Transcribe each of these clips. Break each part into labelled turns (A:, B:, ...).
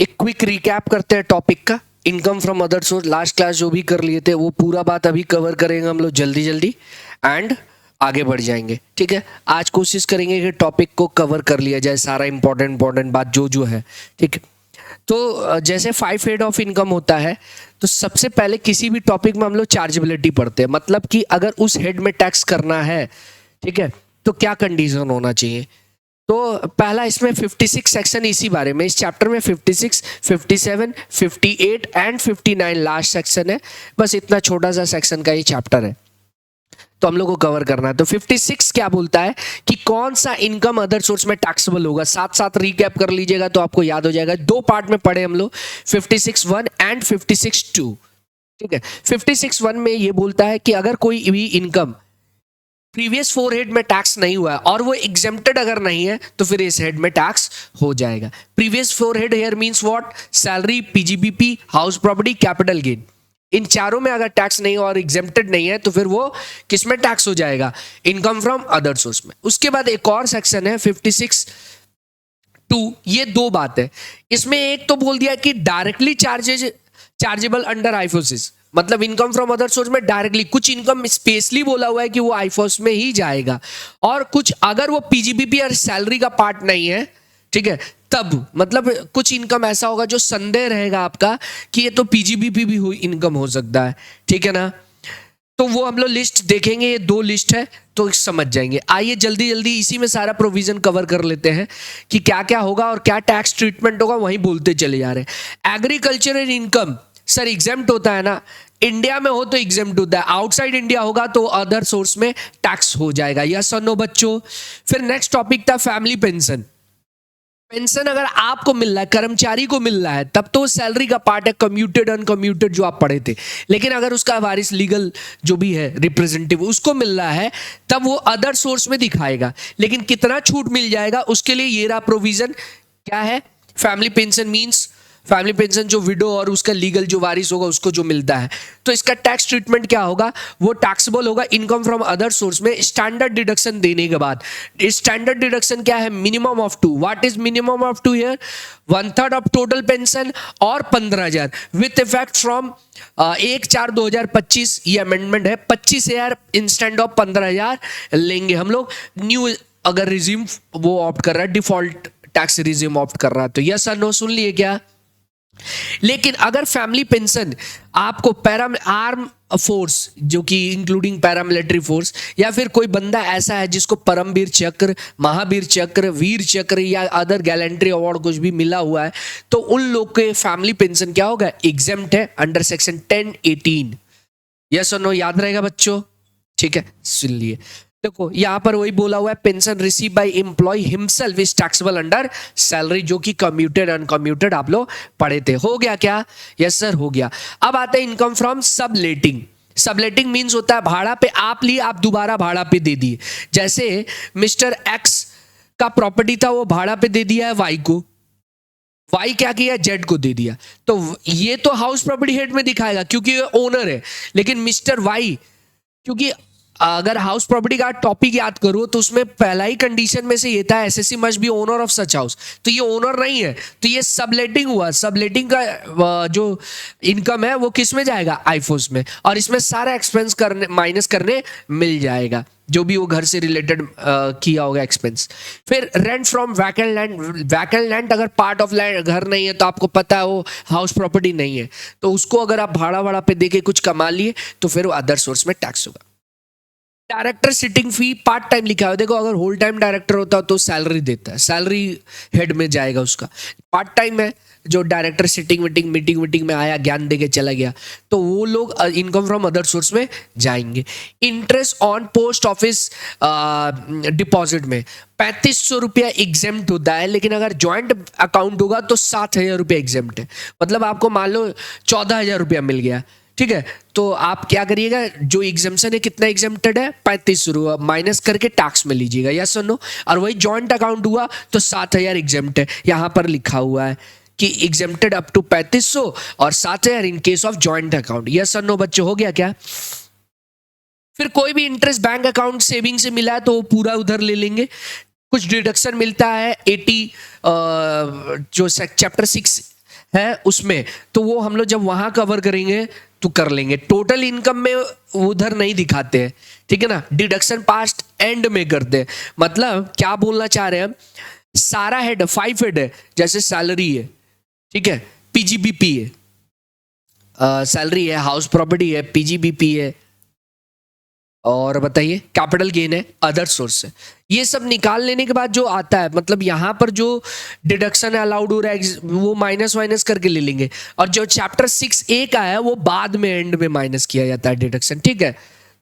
A: एक quick recap करते हैं टॉपिक का। Income from other source last class जो भी कर लिए थे वो पूरा बात अभी कवर करेंगे हम लोग जल्दी जल्दी एंड आगे बढ़ जाएंगे। ठीक है, आज कोशिश करेंगे कि टॉपिक को कवर कर लिया जाए, सारा इंपॉर्टेंट बात जो है। ठीक है, तो जैसे 5 हेड ऑफ इनकम होता है तो सबसे पहले किसी भी टॉपिक में हम लोग चार्जेबिलिटी पढ़ते हैं, मतलब कि अगर उस हेड में टैक्स करना है, ठीक है, तो क्या कंडीशन होना चाहिए। तो पहला इसमें 56 सेक्शन इसी बारे में, इस चैप्टर में 56, 57, 58 एंड 59 लास्ट सेक्शन है। बस इतना छोटा सा सेक्शन का ये चैप्टर है तो हम लोग को कवर करना है। तो 56 क्या बोलता है कि कौन सा इनकम अदर सोर्स में टैक्सेबल होगा। साथ साथ रिकैप कर लीजिएगा तो आपको याद हो जाएगा। 2 पार्ट में पढ़े हम लोग, 56(1) एंड 56(2). ठीक है, 56(1) में ये बोलता है कि अगर कोई भी इनकम प्रीवियस 4 हेड में टैक्स नहीं हुआ है और वो एग्जेम्प्टेड अगर नहीं है तो फिर इस हेड में टैक्स हो जाएगा। Previous 4 head here means what, salary, PGBP, house property, capital gain. इन चारों में अगर टैक्स नहीं और एग्जेम्प्टेड नहीं है तो फिर वो किस में टैक्स हो जाएगा, इनकम फ्रॉम अदर सोर्स में। उसके बाद एक और सेक्शन है 56(2). ये 2 बात है इसमें। एक तो बोल दिया कि डायरेक्टली चार्जेबल अंडर आईफोसिस, मतलब इनकम फ्रॉम अदर सोर्स में डायरेक्टली कुछ इनकम स्पेशली बोला हुआ है कि वो आईफोस में ही जाएगा, और कुछ अगर वो पीजीबीपी और सैलरी का पार्ट नहीं है, ठीक है, तब मतलब कुछ इनकम ऐसा होगा जो संदेह रहेगा आपका कि ये तो पीजीबीपी भी इनकम हो सकता है। ठीक है ना, तो वो हम लोग लिस्ट देखेंगे, ये 2 लिस्ट है तो समझ जाएंगे। आइए जल्दी जल्दी इसी में सारा प्रोविजन कवर कर लेते हैं कि क्या क्या होगा और क्या टैक्स ट्रीटमेंट होगा, वहीं बोलते चले जा रहे हैं। एग्रीकल्चरल इनकम सर एग्जेम्प्ट होता है ना, इंडिया में हो तो एग्जेम्प्ट होता है, आउटसाइड इंडिया होगा तो अदर सोर्स में टैक्स हो जाएगा। यस और नो बच्चों। फिर नेक्स्ट टॉपिक था फैमिली पेंशन। पेंशन अगर आपको मिल रहा है, कर्मचारी को मिल रहा है, तब तो सैलरी का पार्ट है, कम्यूटेड अनकम्यूटेड जो आप पढ़े थे। लेकिन अगर उसका वारिस लीगल जो भी है रिप्रेजेंटेटिव उसको मिल रहा है तब वो अदर सोर्स में दिखाएगा। लेकिन कितना छूट मिल जाएगा उसके लिए ये रहा प्रोविजन। क्या है, family pension means family pension जो विडो और उसका लीगल जो वारिस होगा उसको जो मिलता है, तो इसका टैक्स ट्रीटमेंट क्या होगा, वो टैक्सेबल होगा इनकम फ्रॉम अदर सोर्स में स्टैंडर्ड डिडक्शन देने के बाद। स्टैंडर्ड डिडक्शन क्या है, minimum of 2। What is minimum of 2 here, 1/3 of total pension और 15,000 विथ इफेक्ट फ्रॉम 1/4/2025। ये अमेंडमेंट है, 25,000 इंस्टेंड ऑफ 15,000 लेंगे हम लोग। न्यू अगर रिज्यूम वो ऑप्ट कर रहा है, डिफॉल्ट टैक्स रिज्यूम ऑप्ट कर रहा है तो यस और नो सुन लिए क्या। लेकिन अगर फैमिली पेंशन आपको आर्म फोर्स जो कि इंक्लूडिंग पैरामिलिट्री फोर्स या फिर कोई बंदा ऐसा है जिसको परमवीर चक्र, महावीर चक्र, वीर चक्र या अदर गैलेंट्री अवार्ड कुछ भी मिला हुआ है, तो उन लोग के फैमिली पेंशन क्या होगा, एग्जेम्प्ट है अंडर सेक्शन 10(18). यस और नो याद रहेगा बच्चों। ठीक है, सुन लिए। देखो यहां पर वही बोला हुआ है, pension receive by employ himself is taxable under salary, जो कि कम्यूटेड अनकम्यूटेड आप लोग पढ़े थे। हो गया क्या, यस सर हो गया। अब आता है income from subletting. Subletting means होता है भाड़ा पे आप लिए, आप दोबारा भाड़ा पे दे दिए। जैसे मिस्टर एक्स का प्रॉपर्टी था, वो भाड़ा पे दे दिया है वाई को, वाई क्या किया, जेड को दे दिया, तो ये तो हाउस प्रॉपर्टी हेड में दिखाएगा क्योंकि ये ओनर है। लेकिन मिस्टर वाई, क्योंकि अगर हाउस प्रॉपर्टी का टॉपिक याद करो तो उसमें पहला ही कंडीशन में से ये था SSC must be owner of such house, तो ये ओनर नहीं है, तो ये सबलेटिंग हुआ। सबलेटिंग का जो इनकम है वो किस में जाएगा, आईफोस में, और इसमें सारा एक्सपेंस करने माइनस करने मिल जाएगा जो भी वो घर से रिलेटेड किया होगा एक्सपेंस। फिर rent from vacant land. Vacant land अगर पार्ट ऑफ लैंड घर नहीं है तो आपको पता है वो हाउस प्रॉपर्टी नहीं है, तो उसको अगर आप भाड़ा पे देके कुछ कमा लिए तो फिर वो अदर सोर्स में टैक्स होगा। डायरेक्टर सिटिंग फी पार्ट टाइम लिखा है, देखो अगर होल टाइम डायरेक्टर होता तो सैलरी देता है, सैलरी हेड में जाएगा उसका। पार्ट टाइम है जो डायरेक्टर सिटिंग मीटिंग में आया, ज्ञान देके चला गया, तो वो लोग इनकम फ्रॉम अदर सोर्स में जाएंगे। Interest on post office deposit में 3500 रुपया एग्जेम्प्ट होता है, लेकिन अगर ज्वाइंट अकाउंट होगा तो 7,000 रुपया एग्जेम्प्ट है। मतलब आपको मान लो 14,000 रुपया मिल गया, ठीक है, तो आप क्या करिएगा, जो एग्जाम्शन है कितना एग्जेम्प्टेड है, 3500 माइनस करके टैक्स में लीजिएगा, यस और नो। और वही जॉइंट अकाउंट हुआ तो 7,000 एग्जेम्प्ट है, यहां पर लिखा हुआ है कि एग्जेम्प्टेड अप टू 3500 और 7,000 in case of joint account. Yes और नो बच्चों हो गया क्या। फिर कोई भी इंटरेस्ट बैंक अकाउंट सेविंग से मिला है तो वो पूरा उधर ले लेंगे। कुछ डिडक्शन मिलता है 80 जो चैप्टर 6 है उसमें, तो वो हम लोग जब वहां कवर करेंगे तो कर लेंगे। टोटल इनकम में उधर नहीं दिखाते हैं, ठीक है ना, डिडक्शन पास्ट एंड में करते हैं। मतलब क्या बोलना चाह रहे हैं, सारा हेड 5 हेड है, जैसे सैलरी है, ठीक है, पीजीबीपी है, सैलरी है, हाउस प्रॉपर्टी है, पीजीबीपी है, और बताइए कैपिटल गेन है, अदर सोर्स है। ये सब निकाल लेने के बाद जो आता है, मतलब यहाँ पर जो डिडक्शन अलाउड हो रहा है वो माइनस माइनस करके ले लेंगे, और जो चैप्टर 6A का है वो बाद में एंड में माइनस किया जाता है डिडक्शन, ठीक है।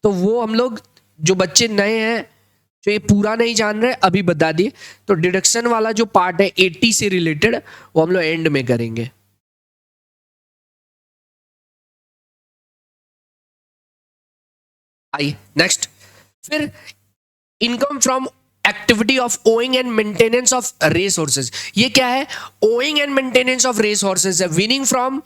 A: तो वो हम लोग जो बच्चे नए हैं जो ये पूरा नहीं जान रहे अभी बता दिए, तो डिडक्शन वाला जो पार्ट है 80 से रिलेटेड वो हम लोग एंड में करेंगे। आइए नेक्स्ट, फिर income from activity of owing and maintenance of race horses. ये क्या है, owing and maintenance of race horses है, विनिंग फ्रॉम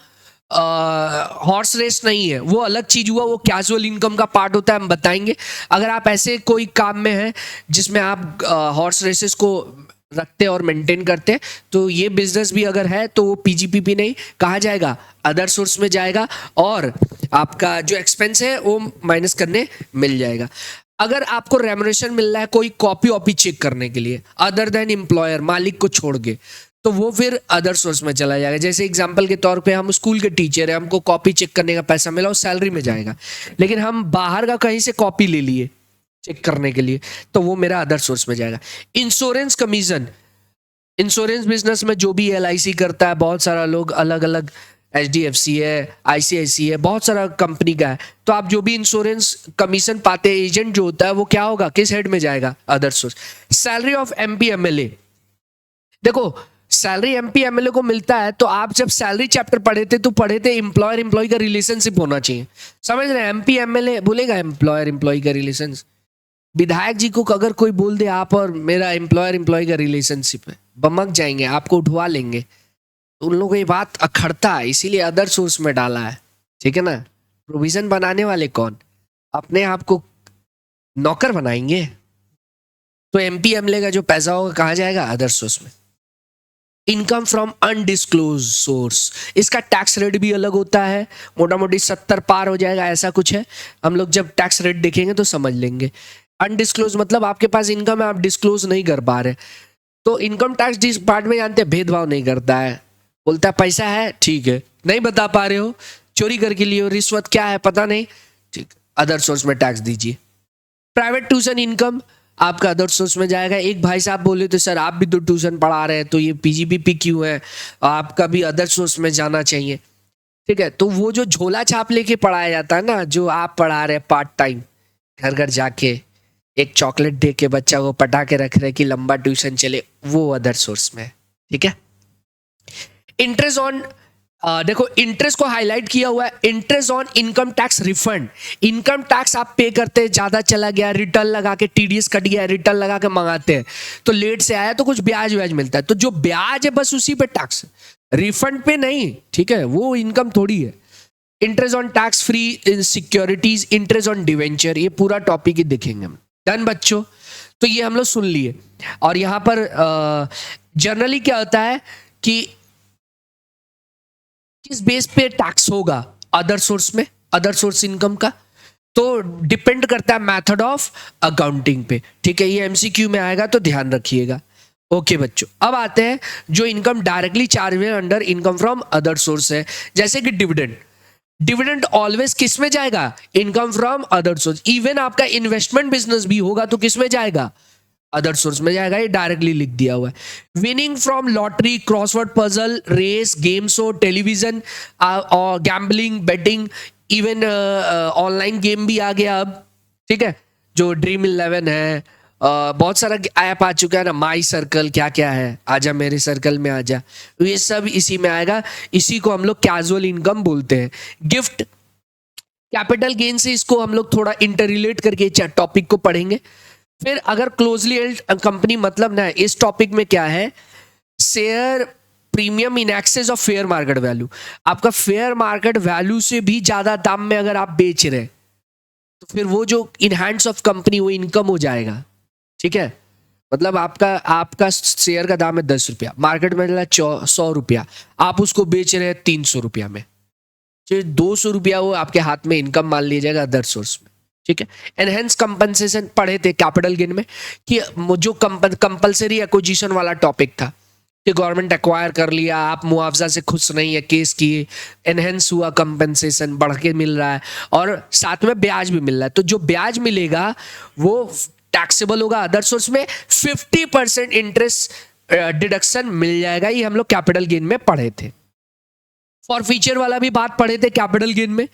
A: हॉर्स रेस नहीं है, वो अलग चीज हुआ, वो कैजुअल इनकम का पार्ट होता है, हम बताएंगे। अगर आप ऐसे कोई काम में हैं जिसमें आप हॉर्स रेसेस को रखते और मेंटेन करते, तो ये बिजनेस भी अगर है तो वो पीजीपीपी नहीं कहा जाएगा, अदर सोर्स में जाएगा, और आपका जो एक्सपेंस है वो माइनस करने मिल जाएगा। अगर आपको रेमुनरेशन मिल रहा है कोई कॉपी वॉपी चेक करने के लिए अदर देन एम्प्लॉयर, मालिक को छोड़ के, तो वो फिर अदर सोर्स में चला जाएगा। जैसे एग्जांपल के तौर पे हम स्कूल के टीचर हैं, हमको कॉपी चेक करने का पैसा मिला, वो सैलरी में जाएगा, लेकिन हम बाहर का कहीं से कॉपी ले लिए चेक करने के लिए, तो वो मेरा अदर सोर्स में जाएगा। इंश्योरेंस कमीशन, इंश्योरेंस बिजनेस में जो भी LIC करता है, बहुत सारा लोग अलग अलग, HDFC है, ICICI है, बहुत सारा कंपनी का है, तो आप जो भी इंश्योरेंस कमीशन पाते हैं एजेंट जो होता है वो क्या होगा, किस हेड में जाएगा, other source. Salary of MP MLA, देखो सैलरी MP MLA को मिलता है, तो आप जब सैलरी चैप्टर पढ़े थे तो पढ़े थे एम्प्लॉयर एम्प्लॉय का रिलेशनशिप होना चाहिए, समझ रहे हैं। MP MLA बोलेगा एम्प्लॉयर एम्प्लॉय का रिलेशन, विधायक जी को अगर कोई बोल दे आप और मेरा एम्प्लॉयर एम्प्लॉय का रिलेशनशिप है, बमक जाएंगे, आपको उठवा लेंगे। उन लोगों को ये बात अखड़ता है, इसीलिए अदर सोर्स में डाला है, ठीक है ना। प्रोविजन बनाने वाले कौन, अपने आप को नौकर बनाएंगे। तो MP MLA का जो पैसा होगा कहाँ जाएगा, अदर सोर्स में। इनकम फ्रॉम अनडिस्क्लोज सोर्स, इसका टैक्स रेट भी अलग होता है, मोटा मोटी 70 पार हो जाएगा, ऐसा कुछ है। हम लोग जब टैक्स रेट देखेंगे तो समझ लेंगे। अनडिस्क्लोज मतलब आपके पास इनकम है, आप डिस्क्लोज नहीं कर पा रहे, तो इनकम टैक्स डिपार्टमेंट में जानते हैं भेदभाव नहीं करता है, बोलता है पैसा है ठीक है, नहीं बता पा रहे हो, चोरी करके लिए हो, रिश्वत क्या है पता नहीं, ठीक, अदर सोर्स में टैक्स दीजिए। प्राइवेट ट्यूशन इनकम आपका अदर सोर्स में जाएगा। एक भाई साहब बोले तो सर आप भी तो ट्यूशन पढ़ा रहे हैं, तो ये पीजीबीपी क्यों है, आपका भी अदर सोर्स में जाना चाहिए, ठीक है। तो वो जो झोला छाप लेके पढ़ाया जाता है ना, जो आप पढ़ा रहे हैं पार्ट टाइम, घर घर जाके एक चॉकलेट दे के बच्चा को पटा के रख रहे कि लंबा ट्यूशन चले, वो अदर सोर्स में है, ठीक है। इंटरेस्ट ऑन, देखो इंटरेस्ट को हाईलाइट किया हुआ है, interest on income tax refund. Income tax आप पे करते हैं, ज्यादा चला गया, रिटर्न लगा के, TDS कट गया, रिटर्न लगा के मंगाते हैं, तो लेट से आया तो कुछ ब्याज व्याज मिलता है, तो जो ब्याज है बस उसी पे टैक्स, रिफंड पे नहीं, ठीक है, वो इनकम थोड़ी है। Interest on tax free securities, interest on debenture, ये पूरा टॉपिक ही देखेंगे हम। डन बच्चों, तो ये हम लोग सुन लिए। और यहां पर जनरली क्या होता है कि किस बेस पे टैक्स होगा अदर सोर्स में, अदर सोर्स इनकम का, तो डिपेंड करता है मेथड ऑफ अकाउंटिंग पे, ठीक है। ये MCQ में आएगा तो ध्यान रखिएगा। ओके बच्चों, अब आते हैं जो income directly charge under income from other source है, जैसे कि डिविडेंड। डिविडेंड ऑलवेज किस में जाएगा, income from other source. Even आपका इन्वेस्टमेंट बिजनेस भी होगा तो किस में जाएगा, अदर सोर्स में जाएगा, ये डायरेक्टली लिख दिया हुआ है। Winning from lottery, crossword puzzle, race, game show, television और gambling, betting, even online game भी आ गया अब, ठीक है, जो ड्रीम 11 है, बहुत सारा ऐप आ चुका है ना, माई सर्कल, क्या क्या है, आजा मेरे सर्कल में आजा, ये सब इसी में आएगा। इसी को हम लोग कैजुअल इनकम बोलते हैं। गिफ्ट, कैपिटल गेन से इसको हम लोग थोड़ा इंटर रिलेट करके टॉपिक को पढ़ेंगे। फिर अगर क्लोजली हेल्ड कंपनी, मतलब ना इस टॉपिक में क्या है, share premium in excess of fair market value, आपका फेयर मार्केट वैल्यू से भी ज्यादा दाम में अगर आप बेच रहे तो फिर वो जो इन हैंड्स ऑफ कंपनी वो इनकम हो जाएगा, ठीक है। मतलब आपका शेयर का दाम है 10 रुपया, मार्केट में चला 100 रुपया, आप उसको बेच रहे हैं 300 रुपया में, 200 रुपया वो आपके हाथ में इनकम मान लीजिएगा अदर सोर्स में। ठीक है। एनहेंस कंपनसेशन पढ़े थे कैपिटल गेन में कि जो कंपलसरी एक्विजिशन वाला टॉपिक था कि गवर्नमेंट एक्वायर कर लिया, आप मुआवजा से खुश नहीं है, केस किए, एनहेंस हुआ, कंपनसेशन बढ़ के मिल रहा है और साथ में ब्याज भी मिल रहा है। तो जो ब्याज मिलेगा वो टैक्सेबल होगा अदर सोर्स में, 50% इंटरेस्ट डिडक्शन मिल जाएगा। ये हम लोग कैपिटल गेन में पढ़े थे। फॉर फीचर वाला भी बात पढ़े थे कैपिटल गेन में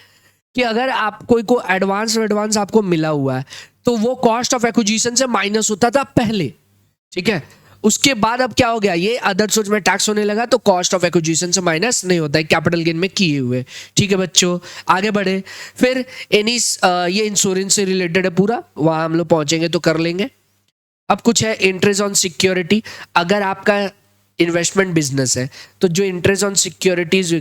A: कि अगर आप कोई को एडवांस आपको मिला हुआ है तो वो कॉस्ट ऑफ एक्विजिशन से माइनस होता था पहले। ठीक है। उसके बाद अब क्या हो गया, ये अदर सोर्स में टैक्स होने लगा तो कॉस्ट ऑफ एक्विजिशन से माइनस नहीं होता है कैपिटल गेन में किए हुए। ठीक है बच्चों, आगे बढ़े। फिर एनी ये इंश्योरेंस से रिलेटेड है पूरा, वहां हम लोग पहुंचेंगे तो कर लेंगे। अब कुछ है इंटरेस्ट ऑन सिक्योरिटी। अगर आपका इन्वेस्टमेंट बिजनेस है तो जो इंटरेस्ट ऑन सिक्योरिटीज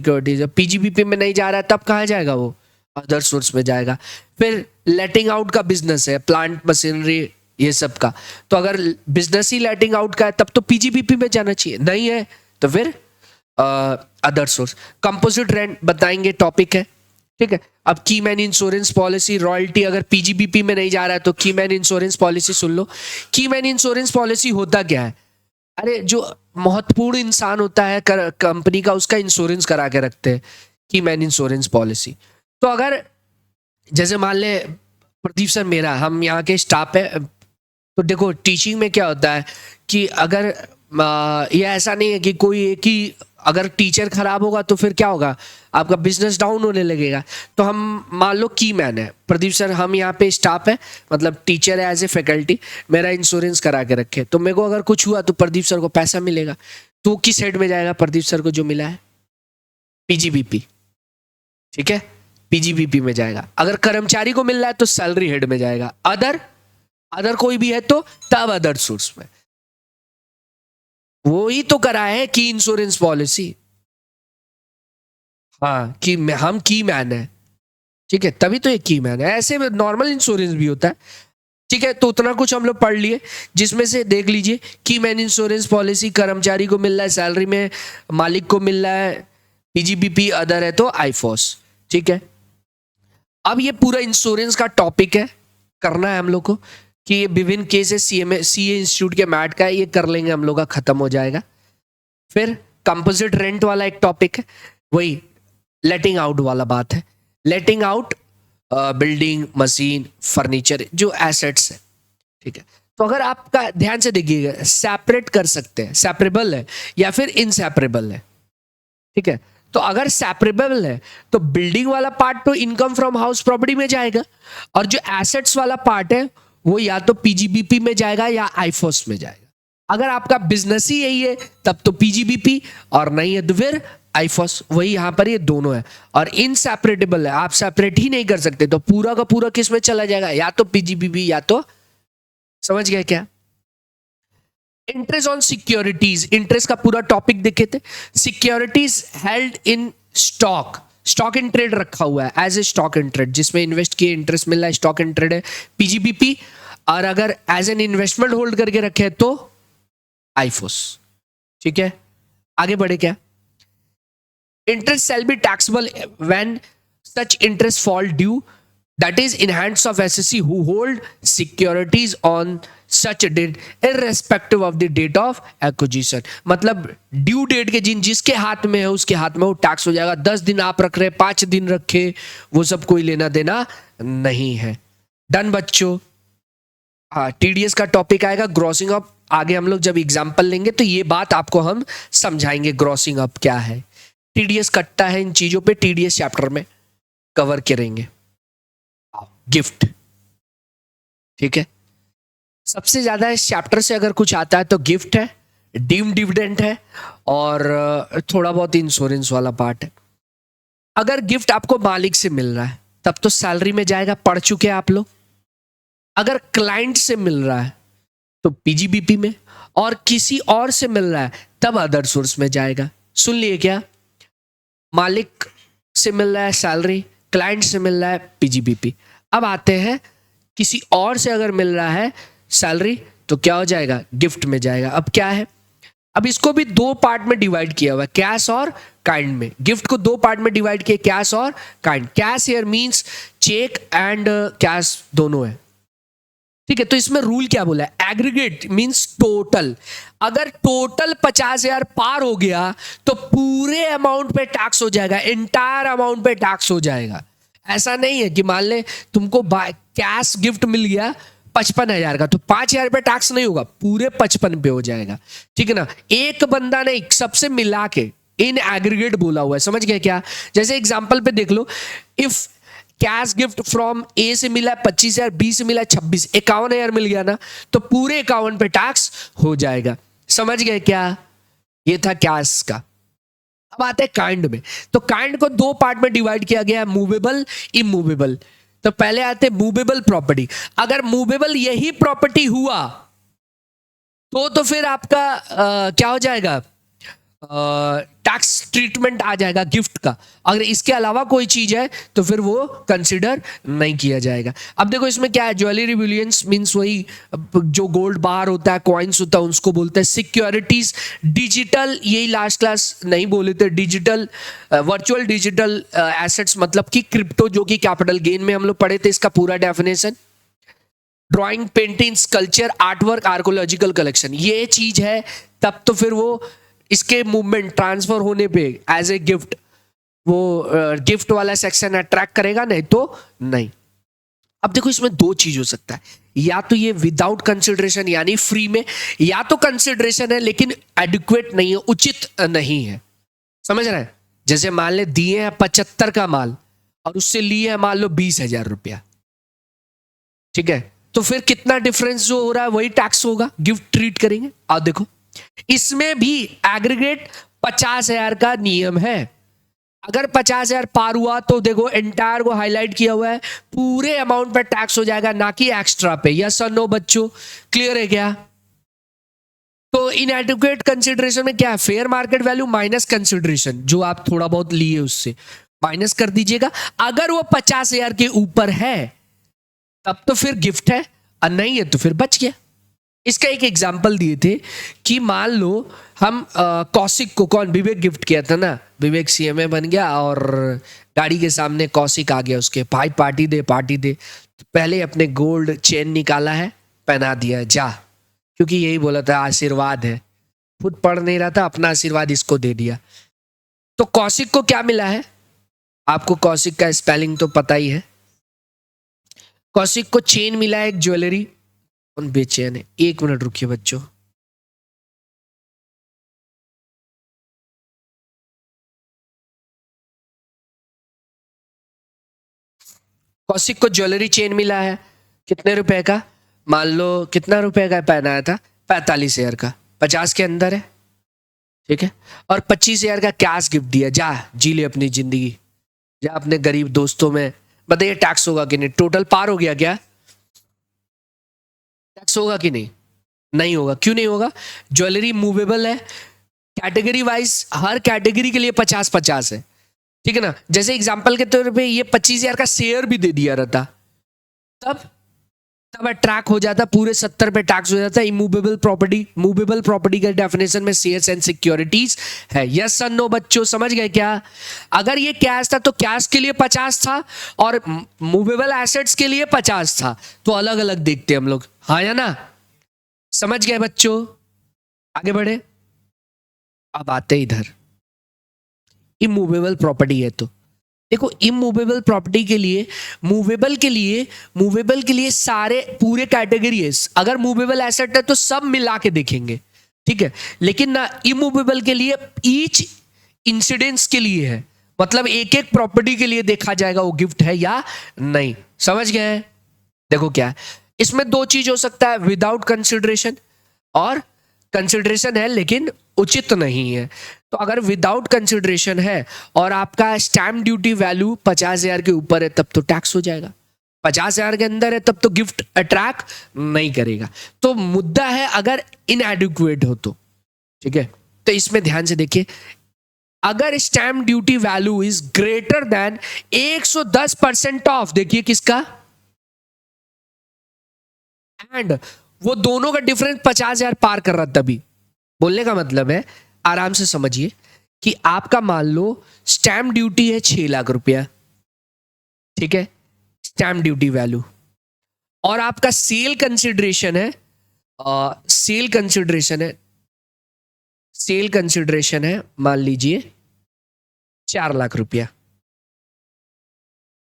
A: है पीजीबीपी में नहीं जा रहा है तब कहाँ जाएगा, वो अदर सोर्स में जाएगा। फिर लेटिंग आउट का बिजनेस है, प्लांट मशीनरी ये सब का, तो अगर बिजनेस ही लेटिंग आउट का है तब तो पीजीबीपी में जाना चाहिए, नहीं है तो फिर अदर सोर्स। कंपोजिट रेंट बताएंगे टॉपिक है। ठीक है। अब की मैन इंश्योरेंस पॉलिसी रॉयल्टी अगर पीजीबीपी में नहीं जा रहा है तो की मैन इंश्योरेंस पॉलिसी सुन लो। की मैन इंश्योरेंस पॉलिसी होता क्या है, अरे जो महत्वपूर्ण इंसान होता है कंपनी का उसका इंश्योरेंस करा के रखते हैं, की मैन इंश्योरेंस पॉलिसी। तो अगर जैसे मान ले प्रदीप सर मेरा, हम यहाँ के स्टाफ है, तो देखो टीचिंग में क्या होता है कि अगर ये ऐसा नहीं है कि कोई एक ही, अगर टीचर खराब होगा तो फिर क्या होगा, आपका बिजनेस डाउन होने लगेगा। तो हम मान लो की मैन है प्रदीप सर, हम यहाँ पे स्टाफ है, मतलब टीचर है एज ए फैकल्टी, मेरा इंश्योरेंस करा के रखे, तो मेरे को अगर कुछ हुआ तो प्रदीप सर को पैसा मिलेगा। तो किस हेड में जाएगा प्रदीप सर को जो मिला है, पीजीबीपी। ठीक है, पीजीबीपी में जाएगा। अगर कर्मचारी को मिल रहा है तो सैलरी हेड में जाएगा। अदर कोई भी है तो तब अदर सोर्स में। वो ही तो करा है कि इंश्योरेंस पॉलिसी, हाँ कि हम की मैन है। ठीक है, तभी तो ये की मैन है। ऐसे में नॉर्मल इंश्योरेंस भी होता है। ठीक है, तो उतना कुछ हम लोग पढ़ लिए, जिसमें से देख लीजिए की मैन इंश्योरेंस पॉलिसी कर्मचारी को मिल रहा है, सैलरी में मालिक को मिल रहा है, पीजीबीपी अदर है तो आईफोस। ठीक है। अब ये पूरा इंश्योरेंस का टॉपिक है, करना है हम लोग को कि ये विभिन्न केसेस सीए इंस्टीट्यूट के मैट का है, ये कर लेंगे हम लोग का, खत्म हो जाएगा। फिर कंपोजिट रेंट वाला एक टॉपिक है, वही लेटिंग आउट वाला बात है। लेटिंग आउट बिल्डिंग, मशीन, फर्नीचर जो एसेट्स है। ठीक है। तो अगर आपका ध्यान से देखिएगा, सेपरेट कर सकते हैं, सेपरेबल है या फिर इनसेपरेबल है। ठीक है। तो अगर सेपरेबल है तो बिल्डिंग वाला पार्ट तो इनकम फ्रॉम हाउस प्रॉपर्टी में जाएगा, और जो एसेट्स वाला पार्ट है वो या तो पीजीबीपी में जाएगा या आईफोस में जाएगा। अगर आपका बिजनेस ही यही है तब तो पीजीबीपी, और नहीं है तो फिर आईफोस। वही यहां पर ये दोनों है और इनसेपरेटेबल है, आप सेपरेट ही नहीं कर सकते, तो पूरा का पूरा किस में चला जाएगा, या तो पीजीबीपी या तो, समझ गए क्या। इंटरेस्ट ऑन सिक्योरिटीज, इंटरेस्ट का पूरा टॉपिक देखे थे। Securities held in stock, stock in trade रखा हुआ है as a stock in trade, जिसमें इन्वेस्ट किए इंटरेस्ट मिल रहा है, स्टॉक इन ट्रेड है पीजीबीपी। और अगर एज एन इन्वेस्टमेंट होल्ड करके रखे तो आईफोस। ठीक है, आगे बढ़े क्या। Interest shall be taxable when such interest fall due, that is in hands of SSC who hold securities on such a date irrespective of the date of acquisition। मतलब due date के जिसके हाथ में है उसके हाथ में वो टैक्स हो जाएगा। 10 दिन आप रख रहे, 5 दिन रखे, वो सब कोई लेना देना नहीं है। डन बच्चों। हाँ, टीडीएस का टॉपिक आएगा, ग्रॉसिंग अप। आगे हम लोग जब एग्जाम्पल लेंगे तो ये बात आपको हम समझाएंगे ग्रॉसिंग अप क्या है। टीडीएस कटता है इन चीजों पे, टीडीएस चैप्टर में कवर करेंगे। गिफ्ट, ठीक है, सबसे ज्यादा इस चैप्टर से अगर कुछ आता है तो गिफ्ट है, डीम डिविडेंड है, और थोड़ा बहुत इंश्योरेंस वाला पार्ट है। अगर गिफ्ट आपको मालिक से मिल रहा है तब तो सैलरी में जाएगा, पढ़ चुके हैं आप लोग। अगर क्लाइंट से मिल रहा है तो पीजीबीपी में, और किसी और से मिल रहा है तब अदर सोर्स में जाएगा। सुन लिए क्या, मालिक से मिल रहा है सैलरी, क्लाइंट से मिल रहा है पीजीबीपी। अब आते हैं किसी और से अगर मिल रहा है सैलरी तो क्या हो जाएगा, गिफ्ट में जाएगा। अब क्या है, अब इसको भी दो पार्ट में डिवाइड किया हुआ है, कैश और काइंड में। गिफ्ट को दो पार्ट में डिवाइड किया, कैश और kind. Cash here means cheque and cash दोनों है, ठीक है। तो इसमें रूल क्या बोला है, एग्रीगेट मींस टोटल। अगर टोटल 50,000 पार हो गया तो पूरे अमाउंट पे टैक्स हो जाएगा, एंटायर अमाउंट पे टैक्स हो जाएगा। ऐसा नहीं है कि मान ले तुमको कैश गिफ्ट मिल गया 55,000 का, तो 5,000 पे टैक्स नहीं होगा, पूरे 55 पे हो जाएगा, ठीक है ना। एक बंदा ने सबसे मिला के इन एग्रीगेट बोला हुआ है, समझ गए क्या। जैसे एग्जांपल पे देख लो, इफ कैश गिफ्ट फ्रॉम ए से मिला 25,000, बी से मिला 26, 51,000 मिल गया ना, तो पूरे 51 पे टैक्स हो जाएगा, समझ गए क्या। ये था कैश का। अब आते हैं काइंड में। तो काइंड को दो पार्ट में डिवाइड किया गया है, मूवेबल, इमूवेबल। तो पहले आते मूवेबल प्रॉपर्टी। अगर मूवेबल यही प्रॉपर्टी हुआ तो फिर आपका क्या हो जाएगा, टैक्स ट्रीटमेंट आ जाएगा गिफ्ट का। अगर इसके अलावा कोई चीज है तो फिर वो कंसिडर नहीं किया जाएगा। अब देखो इसमें क्या है, ज्वेलरी बुलियंस मींस वही जो गोल्ड बार होता है, कॉइन्स होता है, उसको बोलते हैं सिक्योरिटीज। डिजिटल, यही लास्ट क्लास नहीं बोले थे, डिजिटल वर्चुअल डिजिटल एसेट्स मतलब कि क्रिप्टो, जो कि कैपिटल गेन में हम लोग पढ़े थे, इसका पूरा definition. Drawing, painting, sculpture, artwork, archaeological collection, ये चीज है, तब तो फिर वो इसके मूवमेंट ट्रांसफर होने पे एज ए गिफ्ट वो गिफ्ट वाला सेक्शन अट्रैक्ट करेगा, नहीं तो नहीं। अब देखो इसमें दो चीज हो सकता है, या तो ये विदाउट कंसिडरेशन यानी फ्री में, या तो कंसिडरेशन है लेकिन एडिक्वेट नहीं है, उचित नहीं है, समझ रहे हैं। जैसे मान ले दिए हैं 75 का माल और उससे लिए है मान लो 20,000 रुपया, ठीक है, तो फिर कितना डिफरेंस जो हो रहा है वही टैक्स होगा, गिफ्ट ट्रीट करेंगे। अब देखो इसमें भी एग्रीगेट 50,000 का नियम है। अगर 50,000 पार हुआ तो देखो एंटायर को हाईलाइट किया हुआ है, पूरे अमाउंट पर टैक्स हो जाएगा, ना कि एक्स्ट्रा पे। यस और नो बच्चों, क्लियर है क्या। तो इनएडिक्वेट कंसिडरेशन में क्या है, fair market value minus consideration, जो आप थोड़ा बहुत लिए उससे माइनस कर दीजिएगा। अगर वो 50,000 के ऊपर है तब तो फिर गिफ्ट है, और नहीं है तो फिर बच गया। इसका एक एग्जाम्पल दिए थे कि मान लो हम कौशिक को, कौन, विवेक गिफ्ट किया था ना, विवेक सीएमए बन गया और गाड़ी के सामने कौशिक आ गया, उसके भाई पार्टी दे पार्टी दे, तो पहले अपने गोल्ड चेन निकाला है, पहना दिया, जा, क्योंकि यही बोला था आशीर्वाद है, खुद पढ़ नहीं रहा था, अपना आशीर्वाद इसको दे दिया। तो कौशिक को क्या मिला है, आपको कौशिक का स्पेलिंग तो पता ही है। कौशिक को चेन मिला है, एक ज्वेलरी, कौन बेचैन है, एक मिनट रुकिए बच्चों। कौशिक को ज्वेलरी चेन मिला है, कितने रुपए का, मान लो कितना रुपए का पहनाया था, 45,000 का, 50 के अंदर है, ठीक है। और 25,000 का कैश गिफ्ट दिया, जा जी ले अपनी जिंदगी, जा अपने गरीब दोस्तों में। बताइए टैक्स होगा कि नहीं, टोटल पार हो गया क्या, टैक्स होगा कि नहीं, नहीं होगा। क्यों नहीं होगा, ज्वेलरी मूवेबल है, कैटेगरी वाइज हर कैटेगरी के लिए 50-50 है, ठीक है ना। जैसे एग्जांपल के तौर पे ये 25,000 का शेयर भी दे दिया रहता, तब तब ट्रैक हो जाता, पूरे 70 पे टैक्स हो जाता। इमूवेबल प्रॉपर्टी, मूवेबल प्रॉपर्टी का डेफिनेशन में शेयर्स एंड सिक्योरिटीज है। यस और नो बच्चों, समझ गए क्या। अगर ये कैश था तो कैश के लिए 50 था और मूवेबल एसेट्स के लिए 50 था, तो अलग अलग देखते हम लोग, हाँ या ना, समझ गए बच्चों। आगे बढ़े, अब आते इधर इमूवेबल प्रॉपर्टी है। तो देखो इमूवेबल प्रॉपर्टी के लिए, मूवेबल के लिए सारे पूरे कैटेगरी है। अगर मूवेबल एसेट है तो सब मिला के देखेंगे, ठीक है। लेकिन ना इमूवेबल के लिए ईच इंसिडेंस के लिए है, मतलब एक एक प्रॉपर्टी के लिए देखा जाएगा वो गिफ्ट है या नहीं, समझ गए। देखो क्या है, इसमें दो चीज हो सकता है, विदाउट कंसिडरेशन और कंसिडरेशन है लेकिन उचित नहीं है। तो अगर विदाउट कंसिडरेशन है और आपका स्टैम्प ड्यूटी वैल्यू 50,000 के ऊपर है, तब तो टैक्स हो जाएगा। 50,000 के अंदर है तब तो गिफ्ट अट्रैक्ट नहीं करेगा। तो मुद्दा है अगर इनएडिक्वेट हो तो, ठीक है। तो इसमें ध्यान से देखिए, अगर stamp duty value is greater than 110% of, देखिए किसका, एंड वो दोनों का डिफरेंस 50,000 पार कर रहा तभी। बोलने का मतलब है, आराम से समझिए कि आपका मान लो स्टैम्प ड्यूटी है 6 लाख रुपया, ठीक है, स्टैम्प ड्यूटी वैल्यू, और आपका सेल कंसिडरेशन है, सेल कंसिडरेशन है, सेल कंसिडरेशन है मान लीजिए 4 लाख रुपया,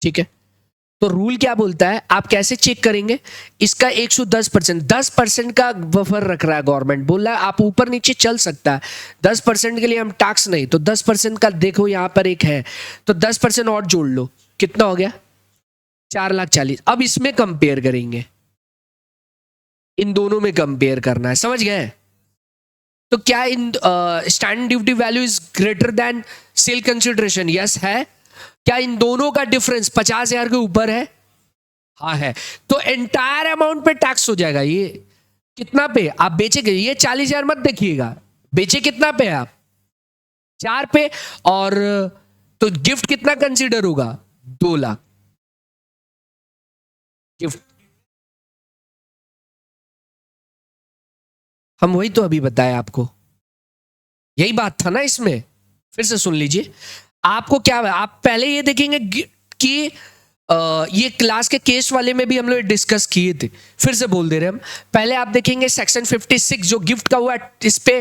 A: ठीक है। तो रूल क्या बोलता है, आप कैसे चेक करेंगे इसका? 110%, 10% का बफर रख रहा है गवर्नमेंट, बोल रहा है आप ऊपर नीचे चल सकता है, 10% के लिए हम टैक्स नहीं, तो 10% का देखो यहां पर एक है, तो 10% और जोड़ लो, कितना हो गया? 4,40,000। अब इसमें कंपेयर करेंगे, इन दोनों में कंपेयर करना है, समझ गए? तो क्या in stand duty value is greater then sale consideration? Yes है। क्या इन दोनों का डिफरेंस 50,000 के ऊपर है? हाँ है। तो एंटायर अमाउंट पे टैक्स हो जाएगा। ये कितना पे आप बेचेंगे? ये 40,000 मत देखिएगा, बेचे कितना पे आप? 4 पे। और तो गिफ्ट कितना कंसीडर होगा? 2 लाख गिफ्ट। हम वही तो अभी बताया आपको, यही बात था ना इसमें। फिर से सुन लीजिए, आपको क्या है, आप पहले ये देखेंगे कि ये क्लास के केस वाले में भी हम लोग डिस्कस किए थे, फिर से बोल दे रहे हम। पहले आप देखेंगे सेक्शन 56 जो गिफ्ट का हुआ, इस पे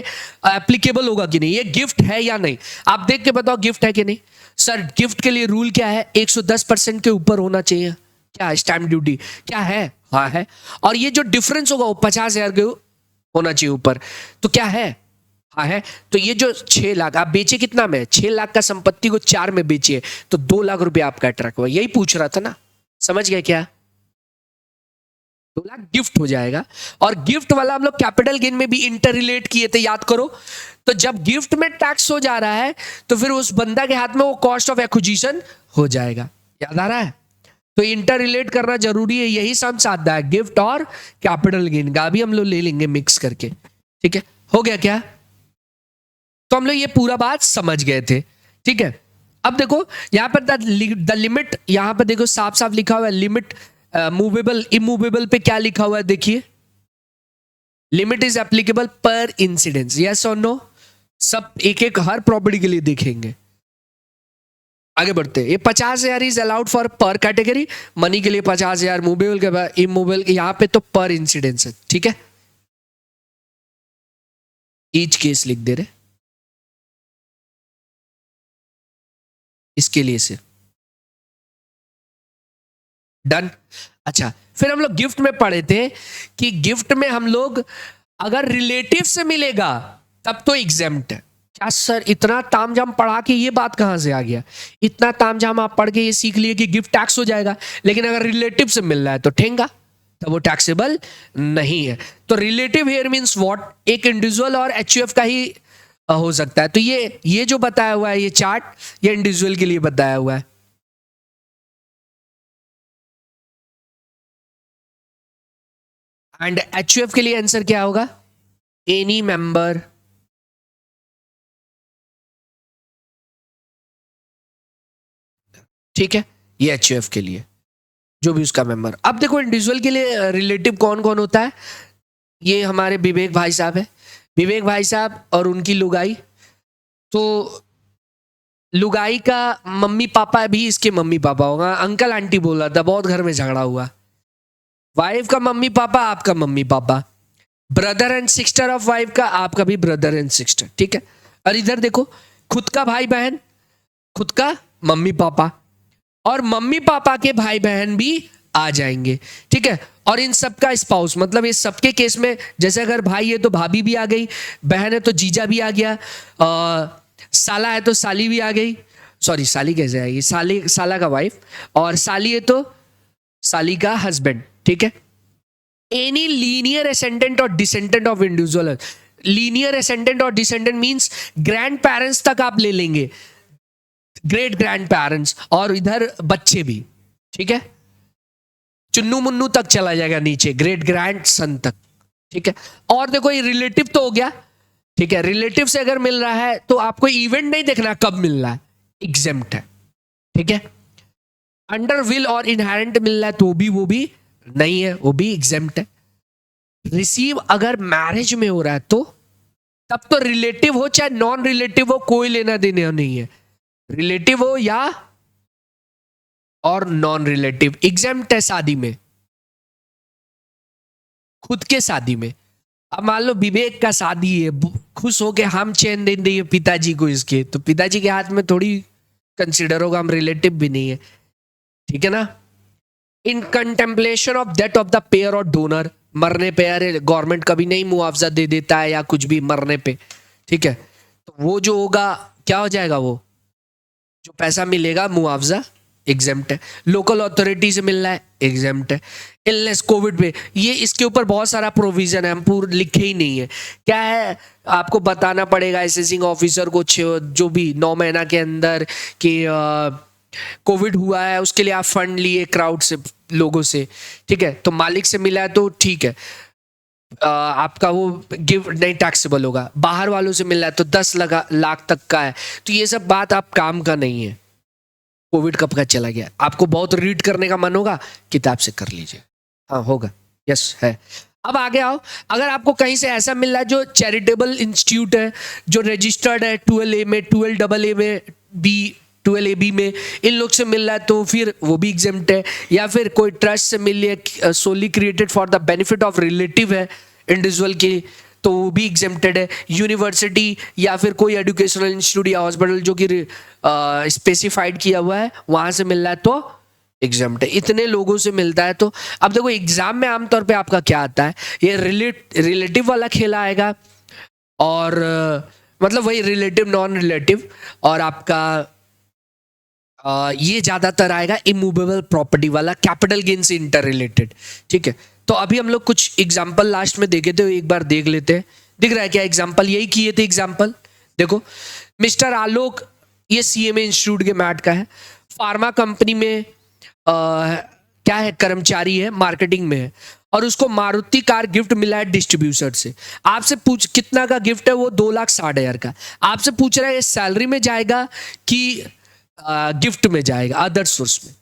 A: एप्लीकेबल होगा कि नहीं, ये गिफ्ट है या नहीं। आप देख के बताओ गिफ्ट है कि नहीं। सर गिफ्ट के लिए रूल क्या है? 110% के ऊपर होना चाहिए। क्या स्टैम्प ड्यूटी क्या है? हाँ है। और ये जो डिफरेंस होगा वो 50,000 के होना चाहिए ऊपर, तो क्या है? हाँ है। तो ये जो 6 लाख आप बेचे कितना में? 6 लाख का संपत्ति को 4 में बेचिए, तो 2 लाख रुपए आपका ट्रक हुआ। यही पूछ रहा था ना, समझ गए क्या? 2 लाख गिफ्ट हो जाएगा। और गिफ्ट वाला हम लोग कैपिटल गेन में भी इंटर रिलेट किए थे, याद करो। तो जब गिफ्ट में टैक्स हो जा रहा है तो फिर उस बंदा के हाथ में वो कॉस्ट ऑफ एक्विजिशन हो जाएगा। याद आ रहा है? तो इंटर रिलेट करना जरूरी है, यही सम साधा है गिफ्ट और कैपिटल गेन का। अभी हम लोग ले लेंगे मिक्स करके, ठीक है। हो गया क्या? तो हम लोग ये पूरा बात समझ गए थे, ठीक है। अब देखो यहां पर द लिमिट, यहां पर देखो साफ साफ लिखा हुआ है लिमिट मूवेबल इमूवेबल पे क्या लिखा हुआ है देखिए, लिमिट इज एप्लीकेबल पर इंसिडेंस, यस और नो। सब एक एक हर प्रॉपर्टी के लिए देखेंगे। आगे बढ़ते हैं। ये 50,000 इज अलाउड फॉर पर कैटेगरी, मनी के लिए 50,000, मूवेबल के बाद इमूवेबल, यहां पे तो पर इंसिडेंस है, ठीक है। ईच केस लिख दे रहे इसके लिए से डन। अच्छा, फिर हम लोग गिफ्ट में पढ़े थे कि गिफ्ट में हम लोग अगर रिलेटिव से मिलेगा तब तो एग्जेम्प्ट है। क्या सर इतना तामझाम पढ़ा के ये बात कहां से आ गया? इतना तामझाम आप पढ़ के ये सीख लिए कि गिफ्ट टैक्स हो जाएगा, लेकिन अगर रिलेटिव से मिल रहा है तो ठेंगा, तब वो टैक्सेबल नहीं है। तो रिलेटिव हियर मींस व्हाट? एक इंडिविजुअल और एचयूएफ का ही हो सकता है। तो ये जो बताया हुआ है ये चार्ट, ये इंडिविजुअल के लिए बताया हुआ है। एंड एचयूएफ के लिए आंसर क्या होगा? एनी मेंबर ठीक है, ये एचयूएफ के लिए जो भी उसका मेंबर। अब देखो इंडिविजुअल के लिए रिलेटिव कौन कौन होता है। ये हमारे विवेक भाई साहब है, विवेक भाई साहब और उनकी लुगाई। तो लुगाई का मम्मी पापा भी इसके मम्मी पापा होगा। अंकल आंटी बोल रहा था, बहुत घर में झगड़ा हुआ। वाइफ का मम्मी पापा आपका mummy papa, brother and sister of wife का आपका भी ब्रदर एंड सिस्टर, ठीक है। और इधर देखो खुद का भाई बहन, खुद का मम्मी पापा, और मम्मी पापा के भाई बहन भी आ जाएंगे, ठीक है। और इन सबका स्पाउस, मतलब ये सबके केस में जैसे अगर भाई है तो भाभी भी आ गई, बहन है तो जीजा भी आ गया, साला है तो साली भी आ गई। सॉरी साली कैसे आएगी, साली साला का वाइफ, और साली है तो साली का हस्बैंड, ठीक है। एनी लीनियर असेंडेंट और descendant of individual, linear ascendant और डिसेंडेंट मींस ग्रैंड पेरेंट्स तक आप ले लेंगे, ग्रेट ग्रैंड पेरेंट्स, और इधर बच्चे भी, ठीक है। चुन्नू मुन्नू तक चला जाएगा नीचे, ग्रेट ग्रैंड सन तक, ठीक है। और देखो ये रिलेटिव तो हो गया, ठीक है। रिलेटिव से अगर मिल रहा है तो आपको इवेंट नहीं देखना कब मिल रहा है, एग्जेम्प्ट है, ठीक है। अंडर विल और इनहेरेंट मिल रहा है तो भी वो भी नहीं है, वो भी एग्जेम्प्ट है। रिसीव अगर मैरिज में हो रहा है तो तब तो रिलेटिव हो चाहे नॉन रिलेटिव हो, कोई लेना देना नहीं है। रिलेटिव हो या और नॉन रिलेटिव एग्जाम्प्ट है शादी में, खुद के शादी में। अब मान लो विवेक का शादी है, खुश हो के हम चैन दे देंगे पिताजी को इसके, तो पिताजी के हाथ में थोड़ी कंसिडर होगा, हम रिलेटिव भी नहीं है, ठीक है ना। In contemplation of death of the payer और डोनर, मरने पे अरे गवर्नमेंट कभी नहीं मुआवजा दे देता है या कुछ भी मरने पे, ठीक है, तो वो जो होगा क्या हो जाएगा, वो जो पैसा मिलेगा मुआवजा एग्जेम्प्ट है। लोकल अथॉरिटी से मिल रहा है एग्जेम्प्ट है। इलनेस कोविड पे ये इसके ऊपर बहुत सारा प्रोविजन है, हम पूरे लिखे ही नहीं है। क्या है आपको बताना पड़ेगा असेसिंग ऑफिसर को जो भी 9 महीना के अंदर कि कोविड हुआ है उसके लिए आप फंड लिए क्राउड से, लोगों से, ठीक है, तो मालिक से मिला है तो ठीक है, आपका वो गिफ्ट नहीं टैक्सेबल होगा। बाहर वालों से मिल रहा है तो 10 लाख तक का है, तो ये सब बात आप काम का नहीं है। कोविड कब का चला गया, आपको बहुत रीड करने का मन होगा किताब से कर लीजिए, हाँ होगा, यस है। अब आगे आओ, अगर आपको कहीं से ऐसा मिल रहा है जो चैरिटेबल इंस्टीट्यूट है, जो रजिस्टर्ड है 12A में, 12AA में, बी 12AB में, इन लोग से मिल रहा है तो फिर वो भी एग्जेम्प्ट है। या फिर कोई ट्रस्ट से मिल रही है solely created for the benefit of relative है इंडिविजुअल की, तो वो भी एग्जेम्प्टेड है। यूनिवर्सिटी या फिर कोई एजुकेशनल इंस्टीट्यूट या हॉस्पिटल जो कि स्पेसिफाइड किया हुआ है वहां से मिल रहा है तो एग्जाम्प्ट है। इतने लोगों से मिलता है तो अब देखो एग्जाम में आमतौर पे आपका क्या आता है, ये रिलेटिव वाला खेला आएगा, और मतलब वही रिलेटिव नॉन रिलेटिव, और आपका ये ज्यादातर आएगा इमूवेबल प्रॉपर्टी वाला, कैपिटल गेन से इंटर रिलेटेड, ठीक है। तो अभी हम लोग कुछ एग्जाम्पल लास्ट में देखे थे, एक बार देख लेते हैं। दिख रहा है क्या एग्जाम्पल, यही किए थे एग्जाम्पल, देखो मिस्टर आलोक, ये सीएमए इंस्टीट्यूट के मैट का है, फार्मा कंपनी में क्या है, कर्मचारी है, मार्केटिंग में है, और उसको मारुति कार गिफ्ट मिला है डिस्ट्रीब्यूटर से। आपसे पूछ कितना का गिफ्ट है, वो 2,60,000 का। आपसे पूछ रहा है ये सैलरी में जाएगा कि गिफ्ट में जाएगा, अदर सोर्स में।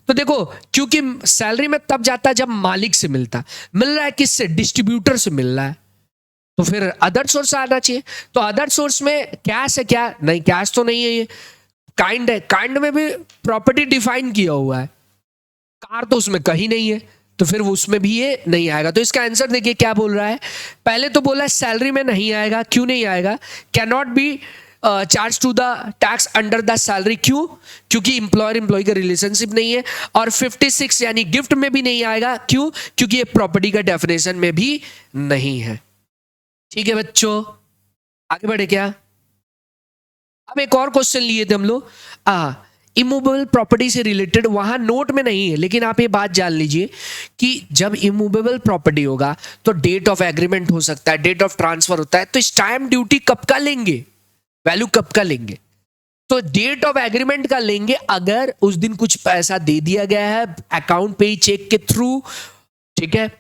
A: तो देखो क्योंकि सैलरी में तब जाता है जब मालिक से मिल रहा है, किससे, डिस्ट्रीब्यूटर से मिल रहा है, तो फिर अदर सोर्स आना चाहिए। तो अदर सोर्स में कैश है क्या, नहीं कैश तो नहीं है, ये काइंड है, काइंड में भी प्रॉपर्टी डिफाइन किया हुआ है, कार तो उसमें कहीं नहीं है, तो फिर उसमें भी ये नहीं आएगा। तो इसका आंसर देखिए क्या बोल रहा है, पहले तो बोला सैलरी में नहीं आएगा, क्यों नहीं आएगा, can not be charge to the tax under the salary, क्यों, क्योंकि इंप्लॉयर इंप्लॉय का रिलेशनशिप नहीं है। और 56 यानी गिफ्ट में भी नहीं आएगा, क्यों, क्योंकि ये प्रॉपर्टी का डेफिनेशन में भी नहीं है। ठीक है बच्चों, आगे बढ़े क्या। अब एक और क्वेश्चन लिए थे हम लोग, इमूवेबल प्रॉपर्टी से रिलेटेड, वहां नोट में नहीं है, लेकिन आप ये बात जान लीजिए कि जब इमूवेबल प्रॉपर्टी होगा तो डेट ऑफ एग्रीमेंट हो सकता है, डेट ऑफ ट्रांसफर होता है, तो स्टैम्प ड्यूटी कब का लेंगे, वैल्यू कब का लेंगे, तो डेट ऑफ एग्रीमेंट का लेंगे अगर उस दिन कुछ पैसा दे दिया गया है अकाउंट पे चेक के थ्रू, ठीक है,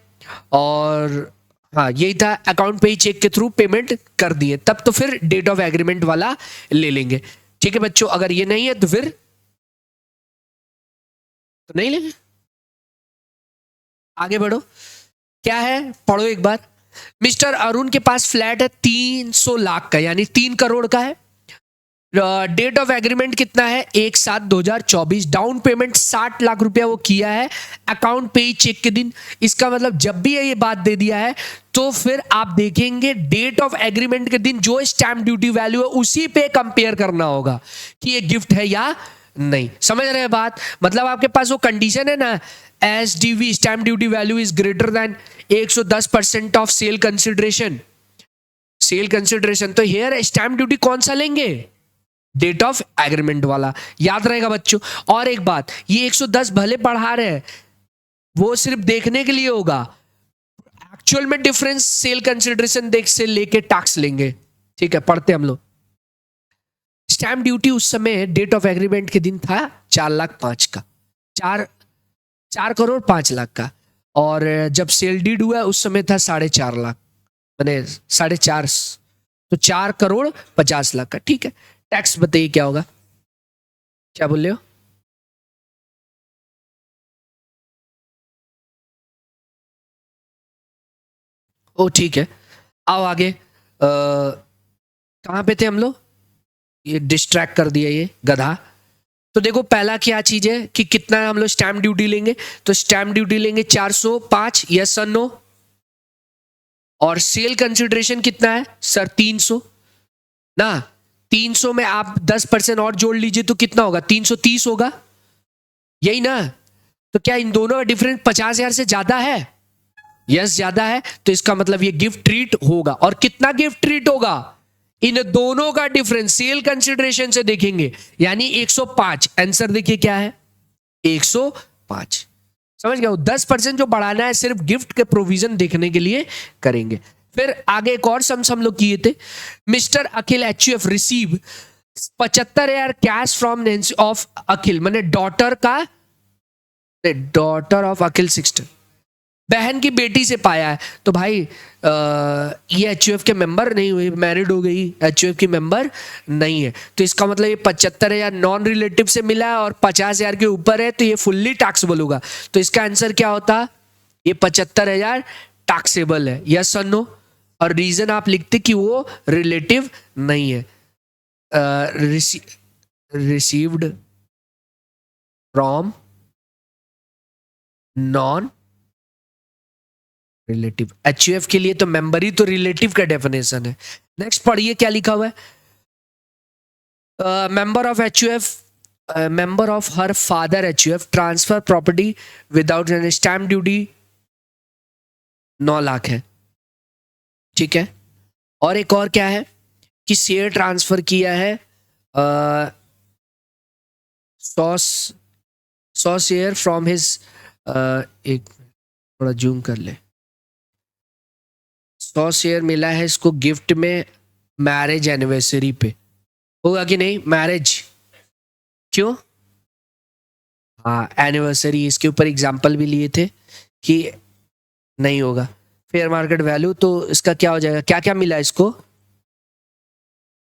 A: और हाँ यही था, अकाउंट पे चेक के थ्रू पेमेंट कर दिए, तब तो फिर डेट ऑफ एग्रीमेंट वाला ले लेंगे। ठीक है बच्चों, अगर ये नहीं है तो फिर तो नहीं लेंगे। आगे बढ़ो, क्या है पढ़ो एक बार। मिस्टर अरुण के पास फ्लैट है 300 लाख का, यानी 3 करोड़ का है। डेट ऑफ एग्रीमेंट कितना है, 1/7/2024, डाउन पेमेंट 60 लाख रुपया वो किया है अकाउंट पे ही चेक के दिन। इसका मतलब जब भी ये बात दे दिया है तो फिर आप देखेंगे डेट ऑफ एग्रीमेंट के दिन जो स्टैंप ड्यूटी वैल्यू है उसी पे कंपेयर करना होगा कि ये गिफ्ट है या नहीं। समझ रहे हैं बात, मतलब आपके पास वो कंडीशन है ना, S D V stamp duty value is greater than 110% of sale consideration, sale consideration, तो हेयर स्टैंप ड्यूटी कौन सा लेंगे, डेट ऑफ एग्रीमेंट वाला, याद रहेगा बच्चों। और एक बात, ये 110 भले पढ़ा रहे हैं वो सिर्फ देखने के लिए होगा, एक्चुअल में डिफरेंस सेल कंसिडरेशन देख से लेके टैक्स लेंगे। ठीक है, पढ़ते हम लोग। स्टैम्प ड्यूटी उस समय डेट ऑफ एग्रीमेंट के दिन था 4,05,000 का, 4,04,05,00,000 का, और जब सेल डीड हुआ उस समय था 4,50,000, मैंने 4.5, तो 4,50,00,000 का। ठीक है, टैक्स बताइए क्या होगा, क्या बोल रहे हो। ओ ठीक है, आओ आगे। कहाँ पे थे हम लोग? ये डिस्ट्रैक्ट कर दिया ये गधा। तो देखो पहला क्या चीज है कि कितना हम लोग स्टैम्प ड्यूटी लेंगे, तो स्टैम्प ड्यूटी लेंगे 405, यस और नो। और सेल कंसिडरेशन कितना है सर? 300 ना। 300 में आप 10% और जोड़ लीजिए तो कितना होगा? 330 होगा, यही ना। तो क्या इन दोनों का डिफरेंस 50,000 से ज्यादा है? यस ज्यादा है, तो इसका मतलब ये गिफ्ट ट्रीट होगा। और कितना गिफ्ट ट्रीट होगा? इन दोनों का डिफरेंस सेल कंसिडरेशन से देखेंगे, यानी 105। आंसर देखिए क्या है, 105। समझ गए? 10% जो बढ़ाना है सिर्फ गिफ्ट के प्रोविजन देखने के लिए करेंगे। फिर आगे एक और सम्स हम लोग किए थे। Mister Akhil HUF receive 75,000 cash from Nancy of Akhil, माने डॉटर ऑफ अखिल सिस्टर, बहन की बेटी से पाया है। तो भाई ये HUF के मेंबर नहीं हुई, मैरिड हो गई, HUF की मेंबर नहीं है। तो इसका मतलब ये 75,000 नॉन रिलेटिव से मिला है और 50,000 के ऊपर है, तो ये फुल्ली टैक्सेबल होगा। तो इसका आंसर क्या होता? ये 75,000 टैक्सेबल है, यस और नो। और रीजन आप लिखते कि वो रिलेटिव नहीं है। Received from non relative. HUF के लिए तो मेंबर ही तो रिलेटिव का डेफिनेशन है। नेक्स्ट पढ़िए क्या लिखा हुआ है। Member of HUF, member of her father HUF transfer property without any stamp duty 9 lakh है, ठीक है। और एक और क्या है कि शेयर ट्रांसफर किया है 100 शेयर फ्रॉम हिज, एक थोड़ा जूम कर ले, 100 शेयर मिला है इसको गिफ्ट में मैरिज एनिवर्सरी पे। होगा कि नहीं मैरिज? क्यों? हाँ एनिवर्सरी, इसके ऊपर एग्जाम्पल भी लिए थे कि नहीं होगा। फेयर मार्केट वैल्यू, तो इसका क्या हो जाएगा? क्या क्या मिला इसको?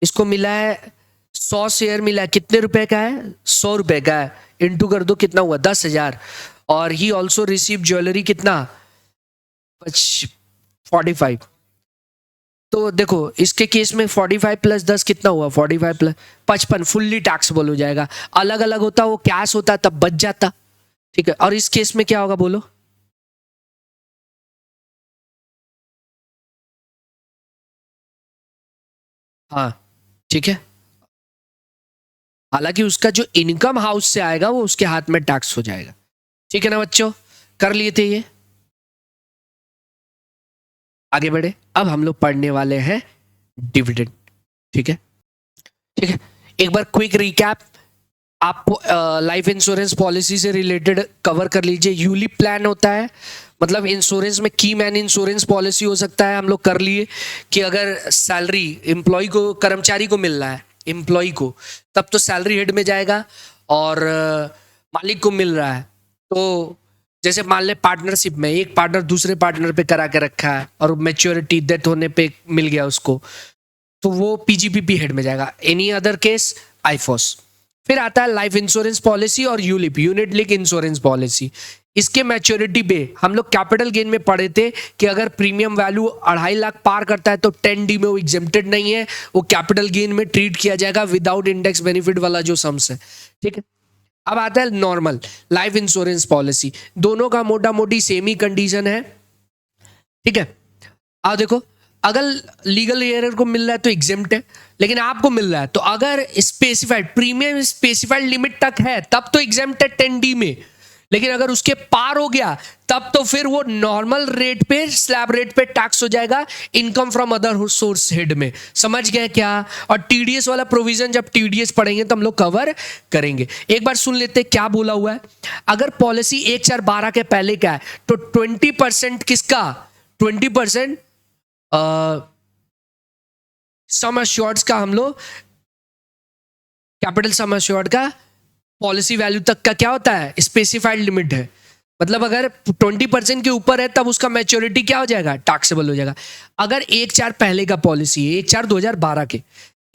A: इसको मिला है 100 शेयर मिला है, कितने रुपए का है? 100 रुपए का है। इंटू कर दो कितना हुआ? 10,000। और ही ऑल्सो रिसीव ज्वेलरी कितना? 45। तो देखो इसके केस में 45 प्लस 10 कितना हुआ? 45 प्लस 55 फुल्ली टैक्सेबल हो जाएगा। अलग अलग होता वो कैश होता तब बच जाता, ठीक है। और इस केस में क्या होगा बोलो? हाँ ठीक है, हालांकि उसका जो इनकम हाउस से आएगा वो उसके हाथ में टैक्स हो जाएगा, ठीक है ना बच्चों? कर लिए थे ये। आगे बढ़े, अब हम लोग पढ़ने वाले हैं डिविडेंड, ठीक है। ठीक है, एक बार क्विक रिकैप आप लाइफ इंश्योरेंस पॉलिसी से रिलेटेड कवर कर लीजिए। यूलिप प्लान होता है, मतलब इंश्योरेंस में की मैन इंश्योरेंस पॉलिसी हो सकता है। हम लोग कर लिए कि अगर सैलरी एम्प्लॉय को, कर्मचारी को मिल रहा है, एम्प्लॉय को, तब तो सैलरी हेड में जाएगा। और मालिक को मिल रहा है तो जैसे मान ले पार्टनरशिप में एक पार्टनर दूसरे पार्टनर पे करा के रखा है और मैच्योरिटी डेथ होने पे मिल गया उसको, तो वो PGPP हेड में जाएगा। Any other case IFOS. फिर आता है लाइफ इंश्योरेंस पॉलिसी और ULIP, unit link insurance policy. इसके मैच्योरिटी पे हम लोग कैपिटल गेन में पढ़े थे कि अगर प्रीमियम वैल्यू 2.5 लाख पार करता है तो 10D में वो एग्जेम्प्टेड नहीं है, वो कैपिटल गेन में ट्रीट किया जाएगा विदाउट इंडेक्स बेनिफिट वाला जो सम्स है, ठीक है। अब आता है नॉर्मल लाइफ इंश्योरेंस पॉलिसी, दोनों का मोटा मोटी सेम ही कंडीशन है, ठीक है। अब देखो अगर लीगल एरर को मिल रहा है तो एग्जेम्प्ट है, लेकिन आपको मिल रहा है तो अगर स्पेसिफाइड प्रीमियम स्पेसिफाइड लिमिट तक है तब तो एग्जेम्प्ट है 10D में, लेकिन अगर उसके पार हो गया तब तो फिर वो नॉर्मल रेट पे, स्लैब रेट पे टैक्स हो जाएगा income from other source head में। समझ गए क्या? और TDS वाला प्रोविजन जब TDS पढ़ेंगे तो हम लोग कवर करेंगे। एक बार सुन लेते क्या बोला हुआ है। अगर पॉलिसी 1/4/12 के पहले का है तो 20% किसका? 20% सम अश्योर्ड का, हम लोग कैपिटल सम अश्योर्ड का पॉलिसी वैल्यू तक का क्या होता है? स्पेसिफाइड लिमिट है। मतलब अगर 20% के ऊपर है तब उसका मैच्योरिटी क्या हो जाएगा? टैक्सेबल हो जाएगा। अगर 1/4 पहले का पॉलिसी है, 1/4 2012 के,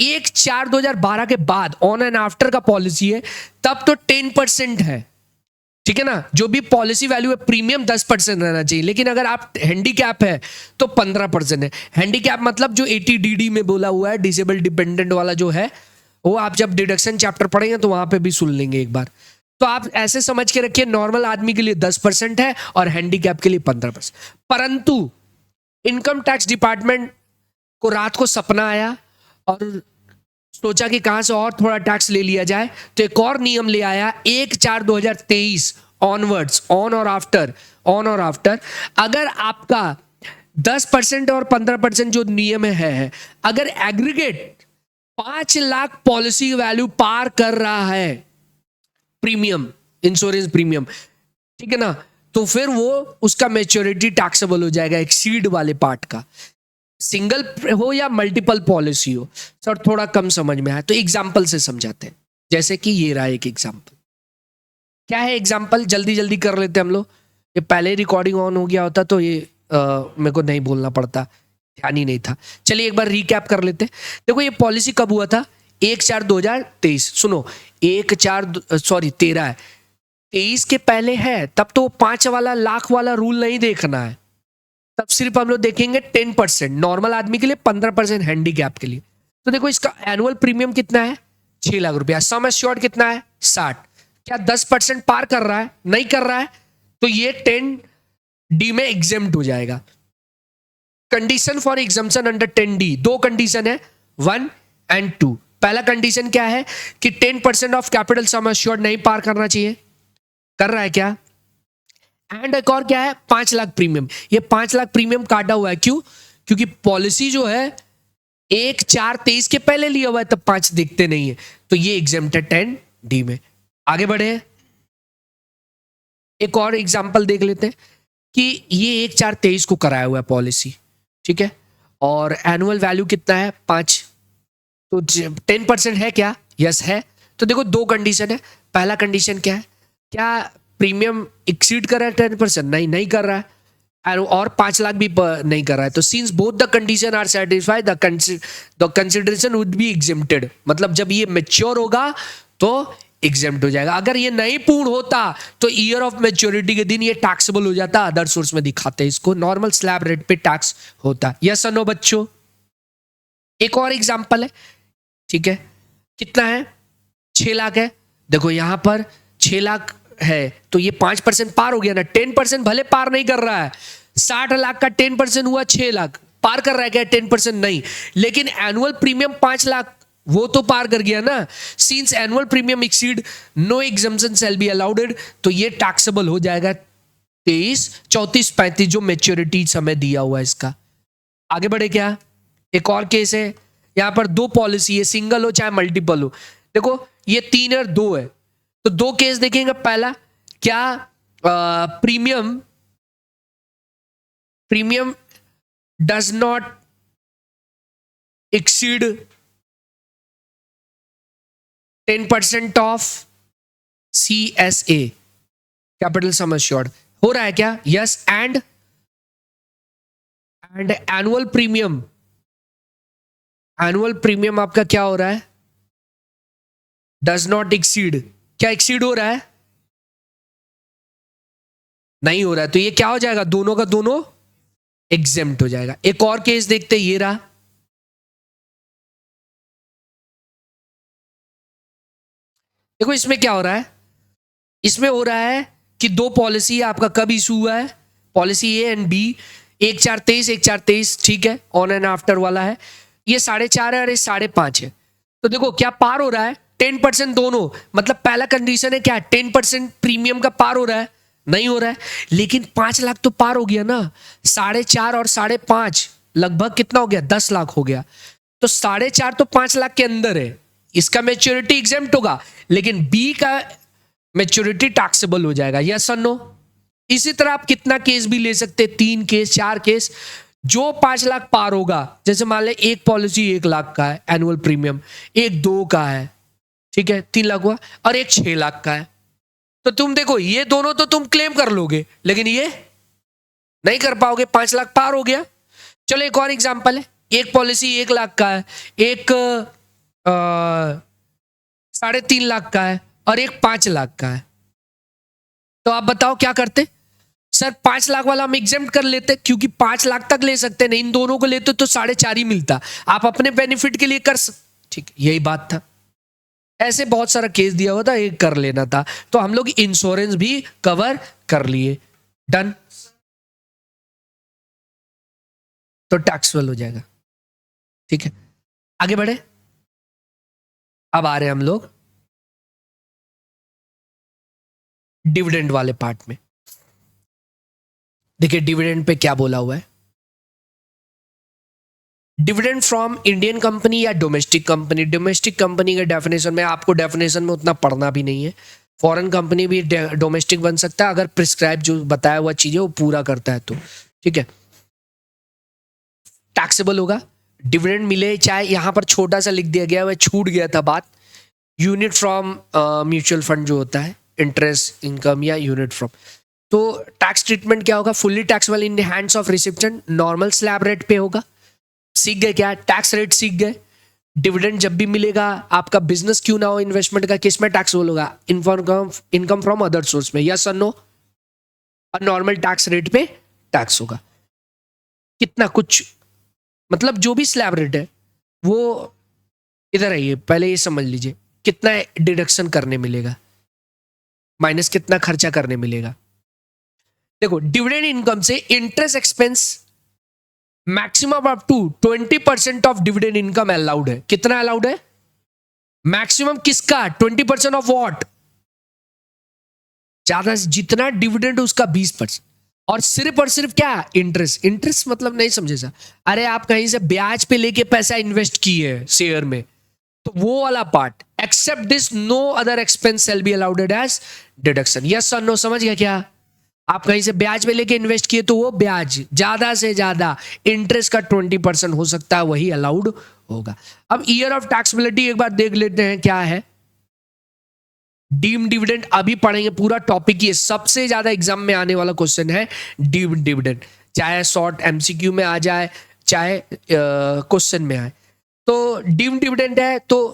A: 1/4 2012 के बाद ऑन एंड आफ्टर का पॉलिसी है तब तो 10% है, ठीक है ना, जो भी पॉलिसी वैल्यू है प्रीमियम 10% रहना चाहिए, लेकिन अगर आप हैंडीकैप है तो 15% है। हैंडीकैप मतलब जो 80DD में बोला हुआ है, डिसेबल डिपेंडेंट वाला जो है, वो आप जब डिडक्शन चैप्टर पढ़ेंगे तो वहां पे भी सुन लेंगे एक बार। तो आप ऐसे समझ के रखिए, नॉर्मल आदमी के लिए 10% है और हैंडीकैप के लिए 15%। परंतु इनकम टैक्स डिपार्टमेंट को रात को सपना आया और सोचा कि कहां से और थोड़ा टैक्स ले लिया जाए, तो एक और नियम ले आया 1/4/2023 ऑनवर्ड्स, ऑन और आफ्टर अगर आपका 10% और 15% जो नियम है, अगर एग्रीगेट 5 लाख पॉलिसी वैल्यू पार कर रहा है प्रीमियम, इंश्योरेंस प्रीमियम, ठीक है ना, तो फिर वो उसका मैच्योरिटी टैक्सेबल हो जाएगा एक्सीड वाले पार्ट का। सिंगल हो या मल्टीपल पॉलिसी हो, सर थोड़ा कम समझ में आया तो एग्जाम्पल से समझाते हैं। जैसे कि ये रहा एक एग्जाम्पल। क्या है एग्जाम्पल, जल्दी जल्दी कर लेते हैं हम लोग। ये पहले रिकॉर्डिंग ऑन हो गया होता तो ये मेरे को नहीं बोलना पड़ता, ध्यान ही नहीं था। चलिए एक बार रिकैप कर लेते हैं। देखो ये पॉलिसी कब हुआ था, 1/4/2023। सुनो, 13 है, 23 के पहले है, तब तो 5 वाला लाख वाला रूल नहीं देखना है, तब सिर्फ हम लोग देखेंगे 10% नॉर्मल आदमी के लिए, 15% हैंडीकैप के लिए। तो देखो इसका एनुअल प्रीमियम कितना है, 6 लाख रुपया। सम एश्योर्ड कितना है, 60। क्या 10% पार कर रहा है, नहीं कर रहा है, तो ये 10D में एग्जेम्प्ट हो जाएगा। Condition for exemption under 10D, दो कंडीशन है, 1 और 2। पहला कंडीशन क्या है कि 10% ऑफ कैपिटल सम एश्योर्ड नहीं पार करना चाहिए, कर रहा है क्या। एंड एक और क्या है, 5 लाख प्रीमियम। ये 5 लाख प्रीमियम काटा हुआ है, क्यों, क्योंकि पॉलिसी जो है 1/4/23 के पहले लिया हुआ है, तब 5 दिखते नहीं है, तो ये एग्जेम्प्टेड 10D में। आगे बढ़े, एक और एग्जांपल देख लेते हैं कि ये 1/4/23 को कराया हुआ है पॉलिसी, ठीक है, और एनुअल वैल्यू कितना है, 5। तो 10% है क्या, यस है। तो देखो दो कंडीशन है, पहला कंडीशन क्या है, क्या प्रीमियम एक्सीड कर रहा है 10%, नहीं कर रहा है, और 5 लाख भी नहीं कर रहा है। तो since both the condition are satisfied the consideration would be exempted, मतलब जब ये मैच्योर होगा तो एग्जेम्प्ट हो जाएगा। अगर ये नहीं पूर्ण होता तो ईयर ऑफ मैच्योरिटी के दिन ये टैक्सेबल हो जाता। अदर सोर्स में दिखाते हैं इसको, नॉर्मल स्लैब रेट पे टैक्स होता। यस और नो बच्चों। एक और एग्जांपल है, ठीक है, कितना है, 6 लाख है। देखो यहां पर 6 लाख है तो ये 5% पार हो गया ना, 10% भले पार नहीं कर रहा है, 60 लाख का 10% हुआ 6 लाख, पार कर रहा है क्या, 10% नहीं, लेकिन एनुअल प्रीमियम 5 लाख वो तो पार कर गया ना। Since annual premium exceed no exemption shall be allowed, तो ये टैक्सेबल हो जाएगा 23, 34, 35 जो मैच्योरिटी समय दिया हुआ है इसका। आगे बढ़े क्या, एक और केस है, यहां पर दो पॉलिसी है, सिंगल हो चाहे मल्टीपल हो। देखो ये 3 और 2 है, तो दो केस देखेंगे। पहला क्या, premium does not exceed 10% of CSA, capital sum assured, हो रहा है क्या, यस। एंड एनुअल प्रीमियम आपका क्या हो रहा है, डज नॉट एक्सीड, क्या एक्सीड हो रहा है, नहीं हो रहा है, तो ये क्या हो जाएगा, दोनों का दोनों एग्जेम्प्ट हो जाएगा। एक और केस देखते, ये रहा, देखो इसमें क्या हो रहा है, इसमें हो रहा है कि दो पॉलिसी आपका कब इशू हुआ है, पॉलिसी ए एंड बी, 1/4/23, ठीक है, ऑन एंड आफ्टर वाला है। ये 4.5 है और ये 5.5 है। तो देखो क्या पार हो रहा है, 10% दोनों, मतलब पहला कंडीशन है क्या, 10% प्रीमियम का पार हो रहा है, नहीं हो रहा है, लेकिन 5 लाख तो पार हो गया ना। 4.5 और 5.5 लगभग कितना हो गया, 10 लाख हो गया। तो 4.5 तो 5 लाख के अंदर है, इसका मैच्योरिटी एग्जेम्प्ट होगा, लेकिन बी का मैच्योरिटी टैक्सेबल हो जाएगा। यस और नो। इसी तरह आप कितना केस भी ले सकते हैं, 3 केस 4 केस, जो 5 लाख पार होगा, जैसे मान ले एक पॉलिसी 1 लाख का है एनुअल प्रीमियम, एक 2 का है, ठीक है, 3 लाख हुआ, और एक 6 लाख का है, तो तुम देखो ये दोनों तो तुम क्लेम कर लोगे, लेकिन ये नहीं कर पाओगे, 5 लाख पार हो गया। चलो एक और एग्जांपल है, एक पॉलिसी 1 लाख का है, एक 3.5 लाख का है, और एक 5 लाख का है। तो आप बताओ क्या करते? सर 5 लाख वाला हम एग्जेम्प्ट कर लेते, क्योंकि 5 लाख तक ले सकते नहीं, इन दोनों को लेते तो 4.5 ही मिलता, आप अपने बेनिफिट के लिए कर ठीक, यही बात था। ऐसे बहुत सारा केस दिया हुआ था, एक कर लेना था, तो हम लोग इंश्योरेंस भी कवर कर लिए, डन। तो टैक्सेबल हो जाएगा, ठीक है। आगे बढ़े, अब आ रहे हैं हम लोग डिविडेंड वाले पार्ट में। देखिए डिविडेंड पे क्या बोला हुआ है, डिविडेंड फ्रॉम इंडियन कंपनी या डोमेस्टिक कंपनी। डोमेस्टिक कंपनी के डेफिनेशन में आपको डेफिनेशन में उतना पढ़ना भी नहीं है, फॉरेन कंपनी भी डोमेस्टिक बन सकता है अगर प्रिस्क्राइब जो बताया हुआ चीजें वो पूरा करता है तो, ठीक है। टैक्सेबल होगा, डिविडेंड मिले चाहे, यहां पर छोटा सा लिख दिया गया है, छूट गया था बात, यूनिट फ्रॉम म्यूचुअल फंड जो होता है, इंटरेस्ट इनकम या यूनिट फ्रॉम। तो टैक्स ट्रीटमेंट क्या होगा, fully taxable in the hands of recipient, normal slab rate पे होगा। सीख गए क्या, टैक्स रेट सीख गए। डिविडेंड जब भी मिलेगा, आपका बिजनेस क्यों ना हो इन्वेस्टमेंट का, किस में टैक्सेबल होगा, इनकम फ्रॉम अदर सोर्स में, यस और नो। और नॉर्मल टैक्स रेट पे टैक्स होगा, कितना कुछ, मतलब जो भी स्लैब रेट है वो, इधर आइए पहले ये समझ लीजिए कितना डिडक्शन करने मिलेगा, माइनस कितना खर्चा करने मिलेगा। देखो डिविडेंड इनकम से interest expense maximum up to 20% of dividend income allowed है। कितना अलाउड है, मैक्सिमम किसका, 20% ऑफ व्हाट, ज्यादा जितना डिविडेंड उसका 20%, और सिर्फ क्या, इंटरेस्ट। इंटरेस्ट मतलब नहीं समझे सर, अरे आप कहीं से ब्याज पे लेके पैसा इन्वेस्ट किए शेयर में, तो वो वाला part, except this no other expense shall be allowed as deduction, yes और नो, समझ गया क्या। आप कहीं से ब्याज पे लेके इन्वेस्ट किए तो वो ब्याज ज्यादा से ज्यादा इंटरेस्ट का 20% हो सकता है, वही अलाउड होगा। अब ईयर ऑफ टैक्सेबिलिटी एक बार देख लेते हैं क्या है। डीम डिविडेंड अभी पढ़ेंगे, पूरा टॉपिक ये सबसे ज्यादा एग्जाम में आने वाला क्वेश्चन है डीम डिविडेंड, चाहे शॉर्ट एमसीक्यू में आ जाए चाहे क्वेश्चन में आए। तो डीम डिविडेंड है तो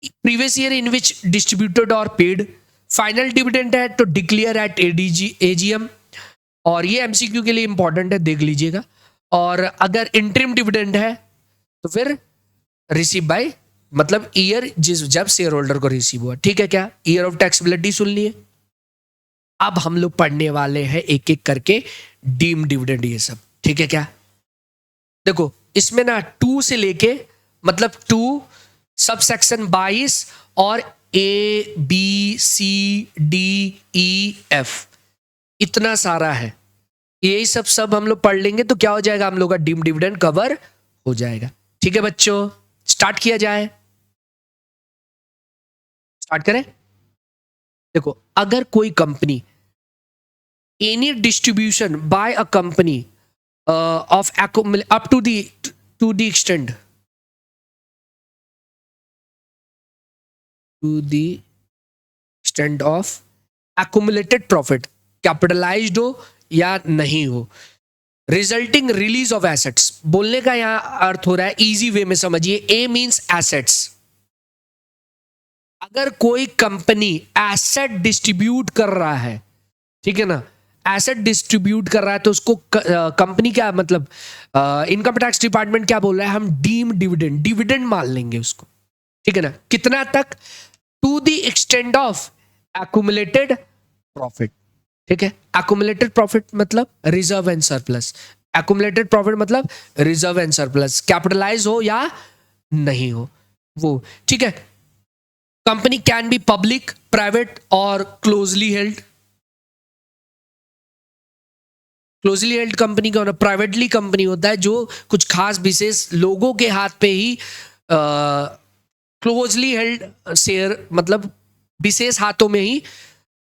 A: previous year in which distributed और पेड, फाइनल डिविडेंड है तो डिक्लेयर एट एजीएम, और ये एमसीक्यू के लिए इंपॉर्टेंट है, देख लीजिएगा। और अगर इंटरिम डिविडेंड है तो फिर रिसीव बाय, मतलब ईयर जिस जब शेयर होल्डर को रिसीव हुआ, ठीक है क्या। ईयर ऑफ टैक्सेबिलिटी सुन लिए। अब हम लोग पढ़ने वाले हैं एक एक करके डीम डिविडेंड ये सब, ठीक है क्या। देखो इसमें ना 2 से लेके, मतलब 2 सब सेक्शन 22 और A B C D E F, इतना सारा है, यही सब हम लोग पढ़ लेंगे तो क्या हो जाएगा, हम लोग का डीम डिविडेंड कवर हो जाएगा। ठीक है बच्चों, स्टार्ट किया जाए, स्टार्ट करें। देखो अगर कोई company, any distribution by a company of up to the extend of accumulated profit, capitalised हो या नहीं हो, रिजल्टिंग रिलीज ऑफ एसेट्स। बोलने का यहां अर्थ हो रहा है, इजी वे में समझिए, ए मींस एसेट्स। अगर कोई कंपनी एसेट डिस्ट्रीब्यूट कर रहा है, ठीक है ना, एसेट डिस्ट्रीब्यूट कर रहा है तो उसको कंपनी क्या मतलब, इनकम टैक्स डिपार्टमेंट क्या बोल रहा है, हम डीम डिविडेंड, डिविडेंड मान लेंगे उसको, ठीक है ना। कितना तक, to the extend of accumulated profit, ठीक है। एक्युमुलेटेड प्रॉफिट मतलब reserve and surplus, accumulated profit मतलब रिजर्व एंड सरप्लस, कैपिटलाइज हो या नहीं हो वो, ठीक है। Company can be public, private और closely held. Closely held company का होना, प्राइवेटली कंपनी होता है जो कुछ खास विशेष लोगों के हाथ पे ही, क्लोजली हेल्ड शेयर मतलब विशेष हाथों में ही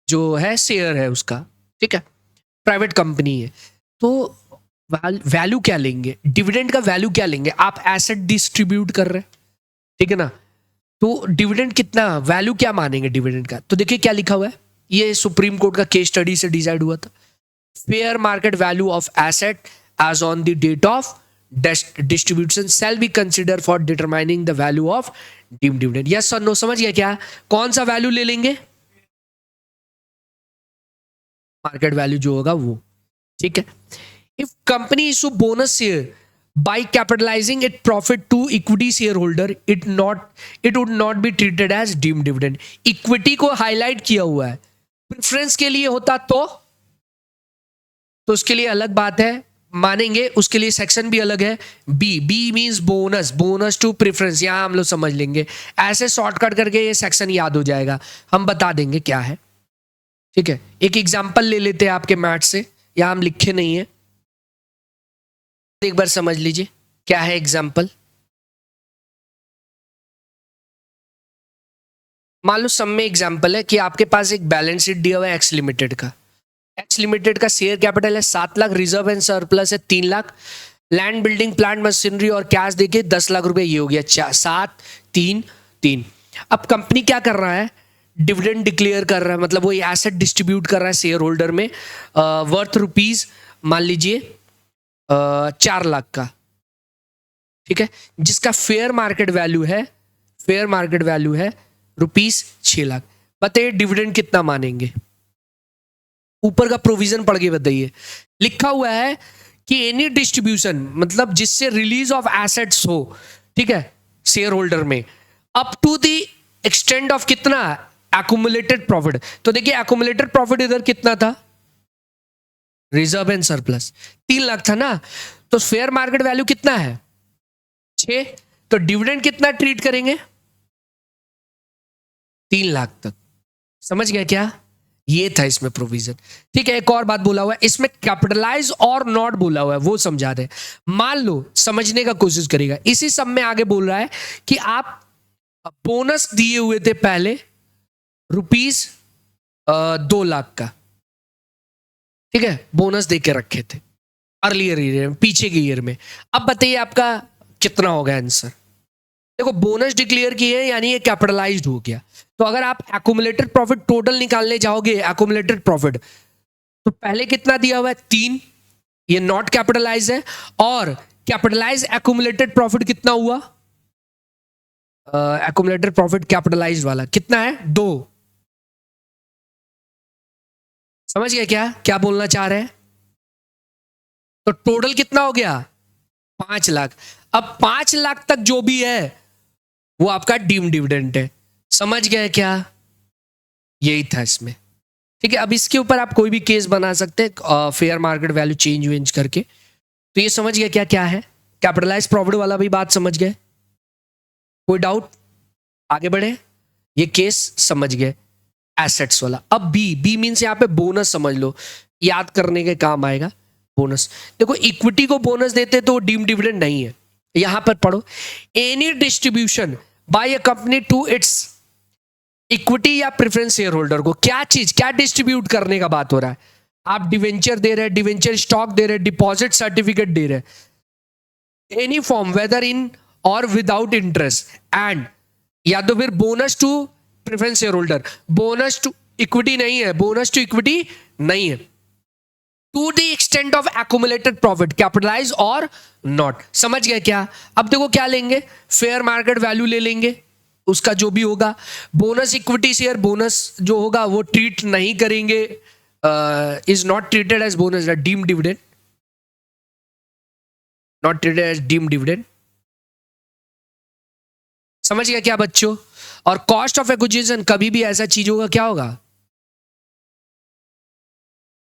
A: जो है शेयर है उसका, ठीक है, प्राइवेट कंपनी है। तो वैल्यू क्या लेंगे, डिविडेंड का वैल्यू क्या लेंगे, आप एसेट डिस्ट्रीब्यूट कर रहे हैं, ठीक है ना, तो डिविडेंड कितना, वैल्यू क्या मानेंगे डिविडेंड का। तो देखिए क्या लिखा हुआ है, ये सुप्रीम कोर्ट का केस स्टडी से डिसाइड हुआ था। Fair market value of asset as on the date of distribution shall be consider for determining the value of deemed dividend, yes और नो, समझ गया क्या। कौन सा वैल्यू ले लेंगे, मार्केट वैल्यू जो होगा वो, ठीक है। If company issue bonus share by capitalizing its profit to equity shareholder, it would not be treated as deemed dividend. Equity को हाईलाइट किया हुआ है, प्रेफरेंस के लिए होता तो उसके लिए अलग बात है, मानेंगे, उसके लिए सेक्शन भी अलग है। B means bonus, bonus to preference, यहां हम लोग समझ लेंगे, ऐसे शॉर्टकट करके ये सेक्शन याद हो जाएगा, हम बता देंगे क्या है, ठीक है। एक एग्जांपल ले लेते हैं आपके मैथ से, यहां हम लिखे नहीं है, एक बार समझ लीजिए क्या है एग्जांपल। मान लो सम में एग्जांपल है कि आपके पास एक बैलेंस शीट दिया हुआ है एक्स लिमिटेड का। एक्स लिमिटेड का शेयर कैपिटल है 7 लाख, रिजर्व एंड सरप्लस है 3 lakh, land building plant machinery और कैश देके 10 लाख रुपए, ये हो गया 7 3 3। अब कंपनी क्या कर रहा है, डिविडेंड डिक्लेयर कर रहा है, मतलब वो एसेट डिस्ट्रीब्यूट कर रहा है शेयर होल्डर में, वर्थ रुपीज मान लीजिए 4 लाख का, ठीक है, जिसका फेयर मार्केट वैल्यू है रुपीज 6 लाख। बताइए डिविडेंड कितना मानेंगे, ऊपर का प्रोविजन पढ़ के बताइए। लिखा हुआ है कि एनी डिस्ट्रीब्यूशन, मतलब जिससे रिलीज ऑफ एसेट्स हो, ठीक है, शेयर होल्डर में, up to the extend of कितना, एक्यूमुलेटेड प्रॉफिट। तो देखिए एक्यूमुलेटेड प्रॉफिट इधर कितना था, रिजर्व एंड सरप्लस 3 लाख था ना, तो फेयर मार्केट वैल्यू कितना है 6, तो डिविडेंड कितना ट्रीट करेंगे 3 लाख तक। समझ गया क्या, ये था इसमें प्रोविजन, ठीक है। एक और बात बोला हुआ है इसमें, कैपिटलाइज और नॉट बोला हुआ है, वो समझा दे। मान लो, समझने का कोशिश करेगा, इसी सब में आगे बोल रहा है कि आप बोनस दिए हुए थे पहले रुपीज 2 लाख का, ठीक है, बोनस दे के रखे थे अर्लियर ईयर में, पीछे के ईयर में। अब बताइए आपका कितना होगा आंसर। देखो बोनस डिक्लेयर किए हैं यानी ये कैपिटलाइज्ड हो गया, तो अगर आप एक्यूमुलेटेड प्रॉफिट टोटल निकालने जाओगे, एक्यूमुलेटेड प्रॉफिट, तो पहले कितना दिया हुआ है 3, ये नॉट कैपिटलाइज है, और कैपिटलाइज एक्यूमुलेटेड प्रॉफिट कितना हुआ, एक्यूमुलेटेड प्रॉफिट कैपिटलाइज्ड वाला कितना है 2। समझ गया क्या क्या बोलना चाह रहे हैं, तो टोटल कितना हो गया 5 लाख। अब 5 लाख तक जो भी है वो आपका डीम डिविडेंड है। समझ गए क्या, यही था इसमें, ठीक है। अब इसके ऊपर आप कोई भी केस बना सकते हैं फेयर मार्केट वैल्यू चेंज वेंज करके। तो ये समझ गया क्या क्या है, कैपिटलाइज प्रॉफिट वाला भी बात समझ गए, कोई डाउट, आगे बढ़े, ये केस समझ गए एसेट्स वाला। अब बी मीन्स यहाँ पे बोनस समझ लो, याद करने के काम आएगा बोनस। देखो इक्विटी को बोनस देते तो डीम डिविडेंड नहीं है, यहां पर पढ़ो, any distribution by a company to its equity या प्रेफरेंस शेयर होल्डर को, क्या चीज, क्या डिस्ट्रीब्यूट करने का बात हो रहा है, आप डिवेंचर दे रहे हैं, डिवेंचर स्टॉक दे रहे हैं, डिपॉजिट सर्टिफिकेट दे रहे हैं, एनी फॉर्म वेदर इन और विदाउट इंटरेस्ट, एंड या तो फिर bonus to preference share holder, bonus to equity नहीं है, बोनस टू इक्विटी नहीं है, to the extent of accumulated profit capitalise और नॉट। समझ गए क्या। अब देखो क्या लेंगे, फेयर मार्केट वैल्यू ले लेंगे, उसका जो भी होगा, बोनस इक्विटी शेयर बोनस जो होगा वो ट्रीट नहीं करेंगे, is not treated as bonus, deem dividend, not treated as deem dividend. समझ गया क्या बच्चों। और कॉस्ट ऑफ एक्विजिशन कभी भी ऐसा चीज होगा क्या होगा,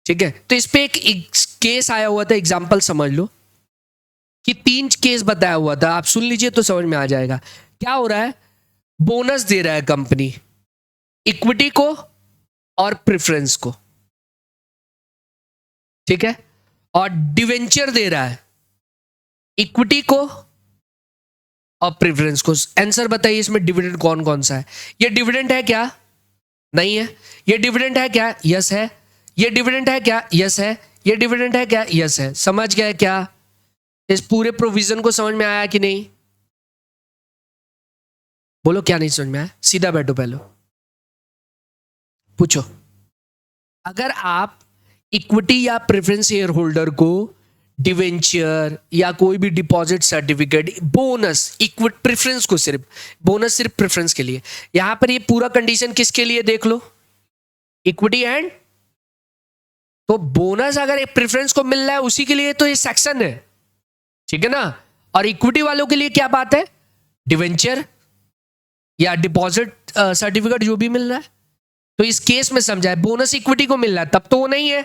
A: ठीक है। तो इस पे एक केस आया हुआ था, एग्जांपल समझ लो कि 3 केस बताया हुआ था, आप सुन लीजिए तो समझ में आ जाएगा। क्या हो रहा है, बोनस दे रहा है कंपनी इक्विटी को और प्रेफरेंस को, ठीक है, और डिवेंचर दे रहा है इक्विटी को और प्रेफरेंस को। आंसर बताइए इसमें डिविडेंड कौन कौन सा है। ये डिविडेंड है क्या, नहीं है। ये डिविडेंड है क्या, यस है। ये डिविडेंड है क्या, यस है। ये डिविडेंड है क्या, यस है। समझ गए क्या, इस पूरे प्रोविजन को समझ में आया कि नहीं, बोलो क्या नहीं समझ में आया, सीधा बैठो पहले पूछो। अगर आप इक्विटी या प्रेफरेंस शेयर होल्डर को डिवेंचर या कोई भी deposit certificate, bonus, equity, preference को सिर्फ, बोनस सिर्फ प्रेफरेंस के लिए, यहां पर ये पूरा कंडीशन किसके लिए देख लो, इक्विटी एंड तो बोनस अगर एक प्रेफरेंस को मिल रहा है उसी के लिए तो ये सेक्शन है, ठीक है ना। और इक्विटी वालों के लिए क्या बात है, डिवेंचर या डिपॉजिट सर्टिफिकेट जो भी मिल रहा है। तो इस केस में समझा है बोनस इक्विटी को मिल रहा है तब तो वो नहीं है,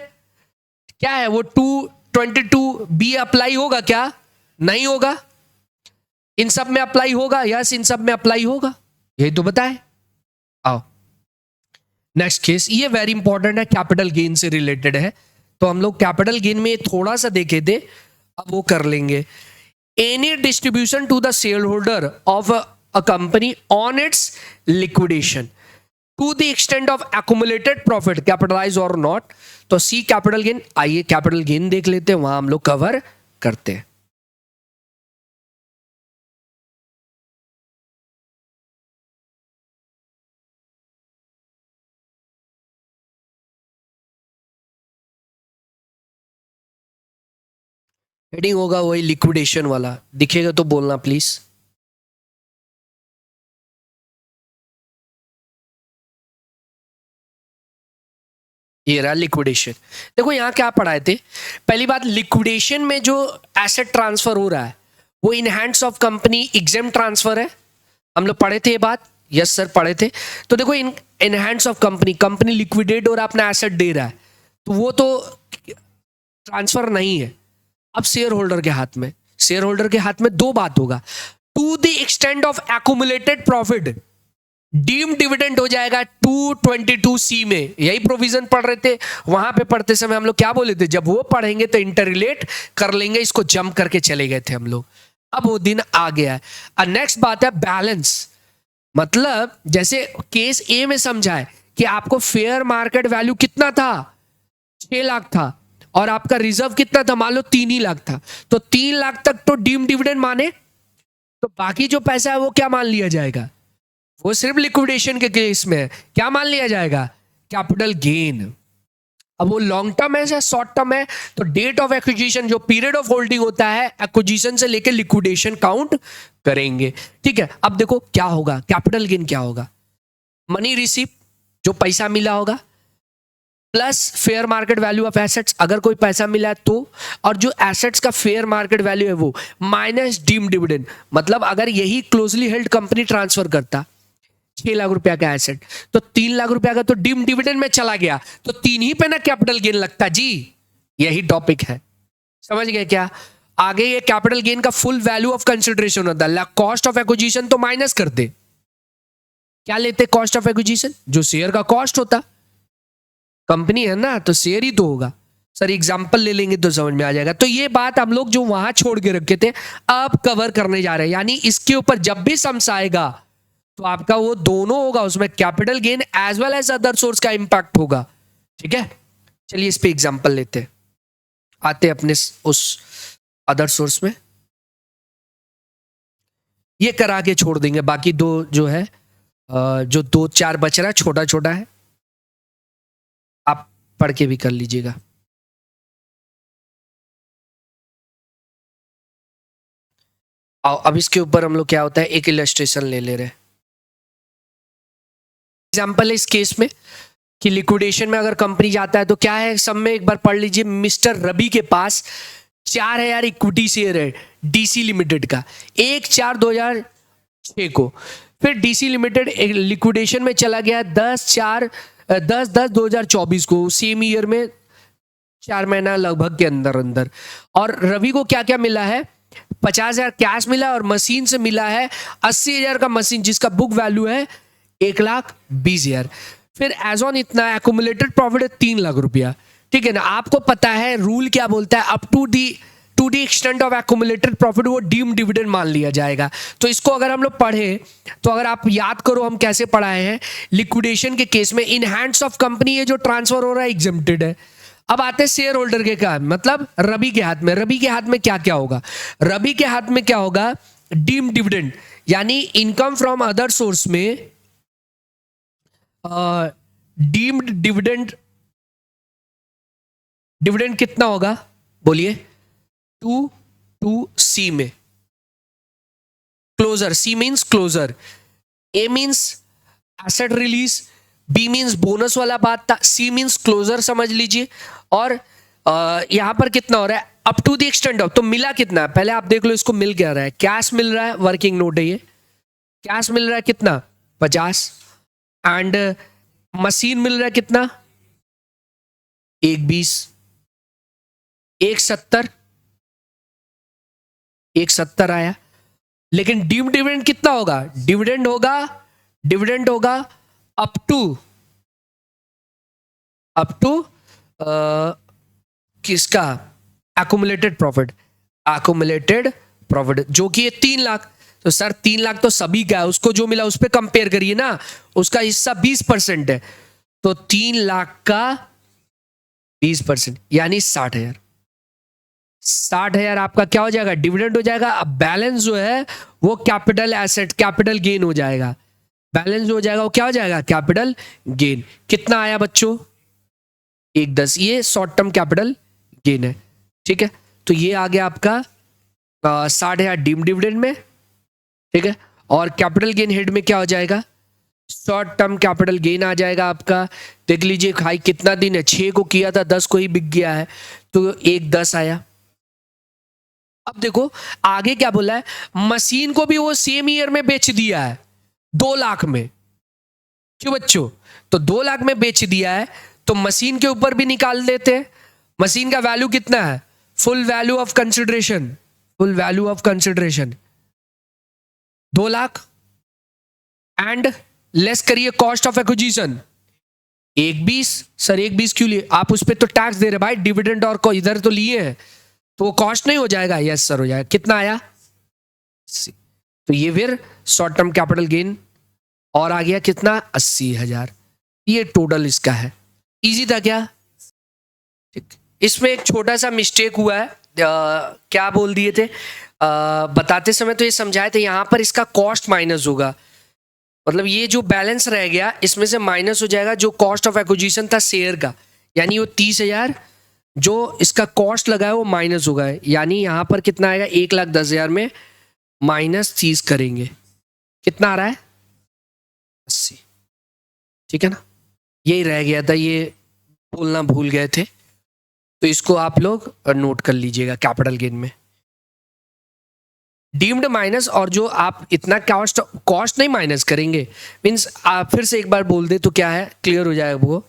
A: क्या है वो 222 बी अप्लाई होगा क्या, नहीं होगा। इन सब में अप्लाई होगा, यस इन सब में अप्लाई होगा, यही तो बताए। आओ नेक्स्ट केस, ये वेरी इंपॉर्टेंट है, कैपिटल गेन से रिलेटेड है। तो हम लोग कैपिटल गेन में थोड़ा सा देखे थे, अब वो कर लेंगे। Any distribution to the share holder of a company on its liquidation to the extent of accumulated profit capitalise और नॉट। तो सी कैपिटल गेन, आइए कैपिटल गेन देख लेते हैं, वहां हम लोग कवर करते हैं। हेडिंग होगा वही लिक्विडेशन वाला, दिखेगा तो बोलना प्लीज। ये रहा लिक्विडेशन। देखो यहां क्या पढ़ाए थे, पहली बात लिक्विडेशन में जो एसेट ट्रांसफर हो रहा है वो in hands of company exempt transfer है, हम लोग पढ़े थे ये बात, यस सर पढ़े थे। तो देखो in hands of company, company liquidate और अपना एसेट दे रहा है, तो वो तो ट्रांसफर नहीं है। अब शेयर होल्डर के हाथ में, शेयर होल्डर के हाथ में दो बात होगा, to the extent of accumulated profit deem dividend हो जाएगा 222C में, यही प्रोविजन पढ़ रहे थे वहां पे। पढ़ते समय हम लोग क्या बोले थे, जब वो पढ़ेंगे तो इंटररिलेट कर लेंगे, इसको जंप करके चले गए थे हम लोग, अब वो दिन आ गया है। नेक्स्ट बात है बैलेंस, मतलब जैसे केस ए में समझा है कि आपको फेयर मार्केट वैल्यू कितना था, 6 लाख था, और आपका रिजर्व कितना था, मान लो 3 ही लाख था, तो 3 लाख तक तो डीम डिविडेंड माने, तो बाकी जो पैसा है वो क्या मान लिया जाएगा, वो सिर्फ लिक्विडेशन के केस में है, क्या मान लिया जाएगा, कैपिटल गेन। अब वो लॉन्ग टर्म है या शॉर्ट टर्म है, तो डेट ऑफ एक्विजिशन जो पीरियड ऑफ होल्डिंग होता है एक्विजिशन से लेके लिक्विडेशन काउंट करेंगे, ठीक है। अब देखो क्या होगा, कैपिटल गेन क्या होगा, मनी रिसीव जो पैसा मिला होगा, plus fair market value of assets अगर कोई पैसा मिला है तो, और जो एसेट्स का फेयर मार्केट वैल्यू है वो, माइनस डीम डिविडेंड। मतलब अगर यही क्लोजली हेल्ड कंपनी ट्रांसफर करता 6 लाख रुपया का एसेट, तो 3 लाख रुपया का तो डीम डिविडेंड में चला गया, तो 3 ही पे ना कैपिटल गेन लगता जी, यही टॉपिक है, समझ गए क्या। आगे ये कैपिटल गेन का फुल वैल्यू ऑफ कंसिडरेशन होता है, कॉस्ट ऑफ एक्विजिशन तो माइनस कर दे, क्या लेते कॉस्ट ऑफ एक्विजिशन, जो शेयर का कॉस्ट होता, कंपनी है ना तो शेयर ही तो होगा। सर एग्जांपल ले लेंगे तो समझ में आ जाएगा। तो ये बात हम लोग जो वहां छोड़ के रखे थे अब कवर करने जा रहे हैं, यानी इसके ऊपर जब भी सम्स आएगा तो आपका वो दोनों होगा, उसमें capital gain as well as other source का इंपैक्ट होगा, ठीक है। चलिए इस पे एग्जांपल लेते हैं, आते अपने उस अदर सोर्स में, ये करा के छोड़ देंगे, बाकी दो जो है जो 2-4 बच रहा है छोटा छोटा है, आप पढ़ के भी कर लीजिएगा। अब इसके ऊपर हम लोग क्या होता है एक इलस्ट्रेशन ले ले रहे हैं। एग्जाम्पल है इस केस में कि लिक्विडेशन में अगर कंपनी जाता है तो क्या है, सब में एक बार पढ़ लीजिए, मिस्टर रवि के पास 4,000 इक्विटी शेयर है डीसी लिमिटेड का 1/4/2006 को। फिर डीसी लिमिटेड लिक्विडेशन में चला गया 10/10/2024 को, सेम ईयर में 4 महीना लगभग के अंदर अंदर। और रवि को क्या क्या मिला है, 50,000 कैश मिला और मशीन से मिला है 80,000 का मशीन, जिसका बुक वैल्यू है 1,20,000। फिर एज ऑन इतना एक्यूमुलेटेड प्रॉफिट है 3 लाख रुपया, ठीक है ना। आपको पता है रूल क्या बोलता है, up to the extent of accumulated profit वो डीम डिविडेंड मान लिया जाएगा। तो इसको अगर हम लोग पढ़े तो अगर आप याद करो हम कैसे पढ़ाए हैं, लिक्विडेशन के केस में इन हैंड्स ऑफ कंपनी ये जो ट्रांसफर हो रहा है एग्जेम्प्टेड है। अब आते हैं शेयर होल्डर के क्या, मतलब रवि के हाथ में, रवि के हाथ में क्या क्या होगा, रवि के हाथ में क्या होगा, डीम डिविडेंड, यानी इनकम फ्रॉम अदर सोर्स में डीम्ड डिविडेंड, डिविडेंड कितना होगा बोलिए, 2 में, closure, C means closure, A means asset release, B means bonus वाला बात था, सी मीन्स क्लोजर समझ लीजिए, और यहां पर कितना हो रहा है up to the extend of, तो मिला कितना है पहले आप देख लो, इसको मिल क्या रहा है, कैश मिल रहा है, वर्किंग नोट है ये, कैश मिल रहा है कितना 50, एंड मशीन मिल रहा है कितना 120, 170, 170 आया। लेकिन डीम्ड डिविडेंड कितना होगा, डिविडेंड होगा अप टू किसका एक्युमुलेटेड प्रॉफिट जो कि ये 3 लाख, तो सर 3 लाख तो सभी का है, उसको जो मिला उस पर कंपेयर करिए ना, उसका हिस्सा 20% है, तो 3 लाख का 20% यानी 60,000, 60,000 आपका क्या हो जाएगा, डिविडेंड हो जाएगा। अब बैलेंस जो है वो कैपिटल एसेट, कैपिटल गेन हो जाएगा, बैलेंस जो हो जाएगा वो क्या हो जाएगा, कैपिटल गेन। कितना आया बच्चों 110, ये शॉर्ट टर्म कैपिटल गेन है, ठीक है। तो ये आ गया आपका 60,000 डीम डिविडेंड में, ठीक है। और कैपिटल गेन हेड में क्या हो जाएगा, शॉर्ट टर्म कैपिटल गेन आ जाएगा आपका। देख लीजिए भाई कितना दिन है, 6 को किया था 10 को ही बिक गया है, तो 110 आया। अब देखो आगे क्या बोला है, मशीन को भी वो सेम ईयर में बेच दिया है 2 लाख में, क्यों बच्चों, तो 2 लाख में बेच दिया है, तो मशीन के ऊपर भी निकाल देते हैं। मशीन का वैल्यू कितना है, full value of consideration 2 lakh, and less करिए कॉस्ट ऑफ एक्विजिशन 120, सर 120 क्यों लिए, आप उस पर तो टैक्स दे रहे भाई, डिविडेंड और को इधर तो लिए हैं, तो वो कॉस्ट नहीं हो जाएगा, यस सर हो जाएगा। कितना आया, तो ये फिर शॉर्ट टर्म कैपिटल गेन, और आ गया कितना 80,000, ये टोटल इसका है। इजी था क्या, ठीक। इसमें एक छोटा सा मिस्टेक हुआ है, क्या बोल दिए थे, बताते समय तो ये समझाए थे, यहां पर इसका कॉस्ट माइनस होगा, मतलब ये जो बैलेंस रह गया इसमें से माइनस हो जाएगा जो कॉस्ट ऑफ एक्विजिशन था शेयर का, यानी वो 30,000 जो इसका कॉस्ट लगा है वो माइनस होगा, यानी यहां पर कितना आएगा 1,10,000 में -30 करेंगे, कितना आ रहा है 80, ठीक है ना। यही रह गया था, ये बोलना भूल गए थे, तो इसको आप लोग नोट कर लीजिएगा कैपिटल गेन में डीम्ड माइनस, और जो आप इतना कॉस्ट नहीं माइनस करेंगे, मींस आप फिर से एक बार बोल दे तो क्या है, क्लियर हो जाएगा वो।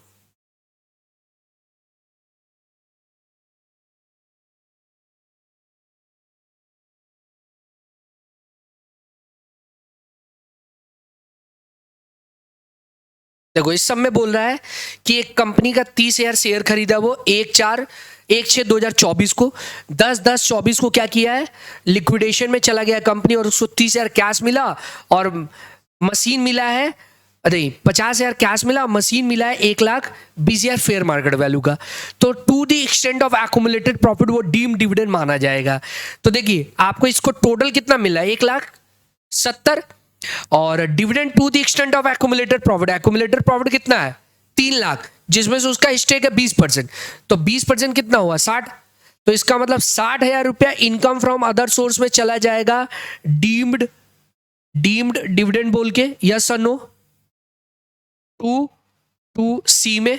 A: देखो इस सब में बोल रहा है कि एक कंपनी का 30,000 शेयर खरीदा, वो 1/6/2024 को, 10/10/24 को क्या किया है, लिक्विडेशन में चला गया कंपनी, और उसको 30,000 कैश मिला और मशीन मिला है, अरे 50,000 कैश मिला, मशीन मिला है 1,20,000 फेयर मार्केट वैल्यू का, तो to the extent of accumulated profit वो डीम डिविडेंड माना जाएगा। तो देखिए आपको इसको टोटल कितना मिला है 1,70,000, और dividend to the extent of accumulated profit कितना है 3 लाख, जिसमें से उसका स्टेक है 20%, तो 20% कितना हुआ 60, तो इसका मतलब 60,000 रुपया इनकम फ्रॉम अदर सोर्स में चला जाएगा डीम्ड डिविडेंड बोल के, यस और नो, टू सी में,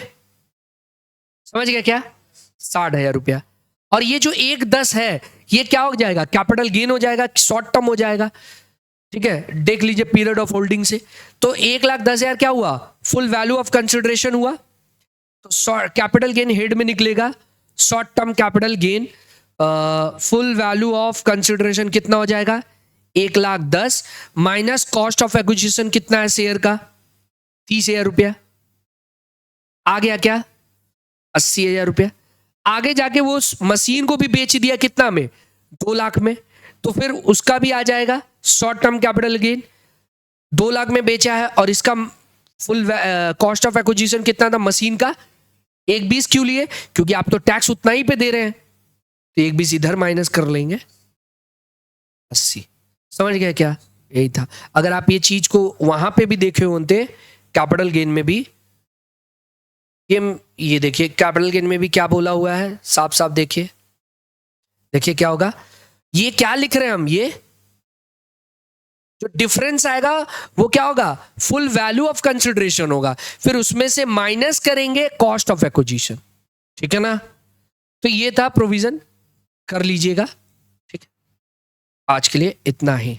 A: समझ गया क्या, 60,000 रुपया। और ये जो 1/10 है ये क्या हो जाएगा, कैपिटल गेन हो जाएगा, शॉर्ट टर्म हो जाएगा, ठीक है। देख लीजिए पीरियड ऑफ होल्डिंग से, तो 1,10,000 क्या हुआ, फुल वैल्यू ऑफ कंसिडरेशन हुआ, तो कैपिटल गेन हेड में निकलेगा, short term capital gain full value of consideration कितना हो जाएगा 1,10,000 माइनस कॉस्ट ऑफ एक्विजिशन कितना है शेयर का 30,000 रुपया, आ गया क्या 80,000 रुपया। आगे जाके वो मशीन को भी बेच दिया कितना में 2 लाख में, तो फिर उसका भी आ जाएगा short term capital gain, 2 lakh में बेचा है, और इसका फुल कॉस्ट ऑफ एक्विजिशन कितना था मशीन का 1,20 क्यों लिए, क्योंकि आप तो टैक्स उतना ही पे दे रहे हैं, तो 1,20 इधर माइनस कर लेंगे 80, समझ गए क्या, यही था। अगर आप ये चीज को वहां पे भी देखे होते कैपिटल गेन में भी, ये देखिए कैपिटल गेन में भी क्या बोला हुआ है, साफ साफ देखिए, देखिए क्या होगा, ये क्या लिख रहे हैं हम, जो डिफरेंस आएगा वो क्या होगा, फुल वैल्यू ऑफ कंसिडरेशन होगा, फिर उसमें से माइनस करेंगे कॉस्ट ऑफ एक्विजिशन। ठीक है ना, तो ये था प्रोविजन, कर लीजिएगा। ठीक है, आज के लिए इतना ही।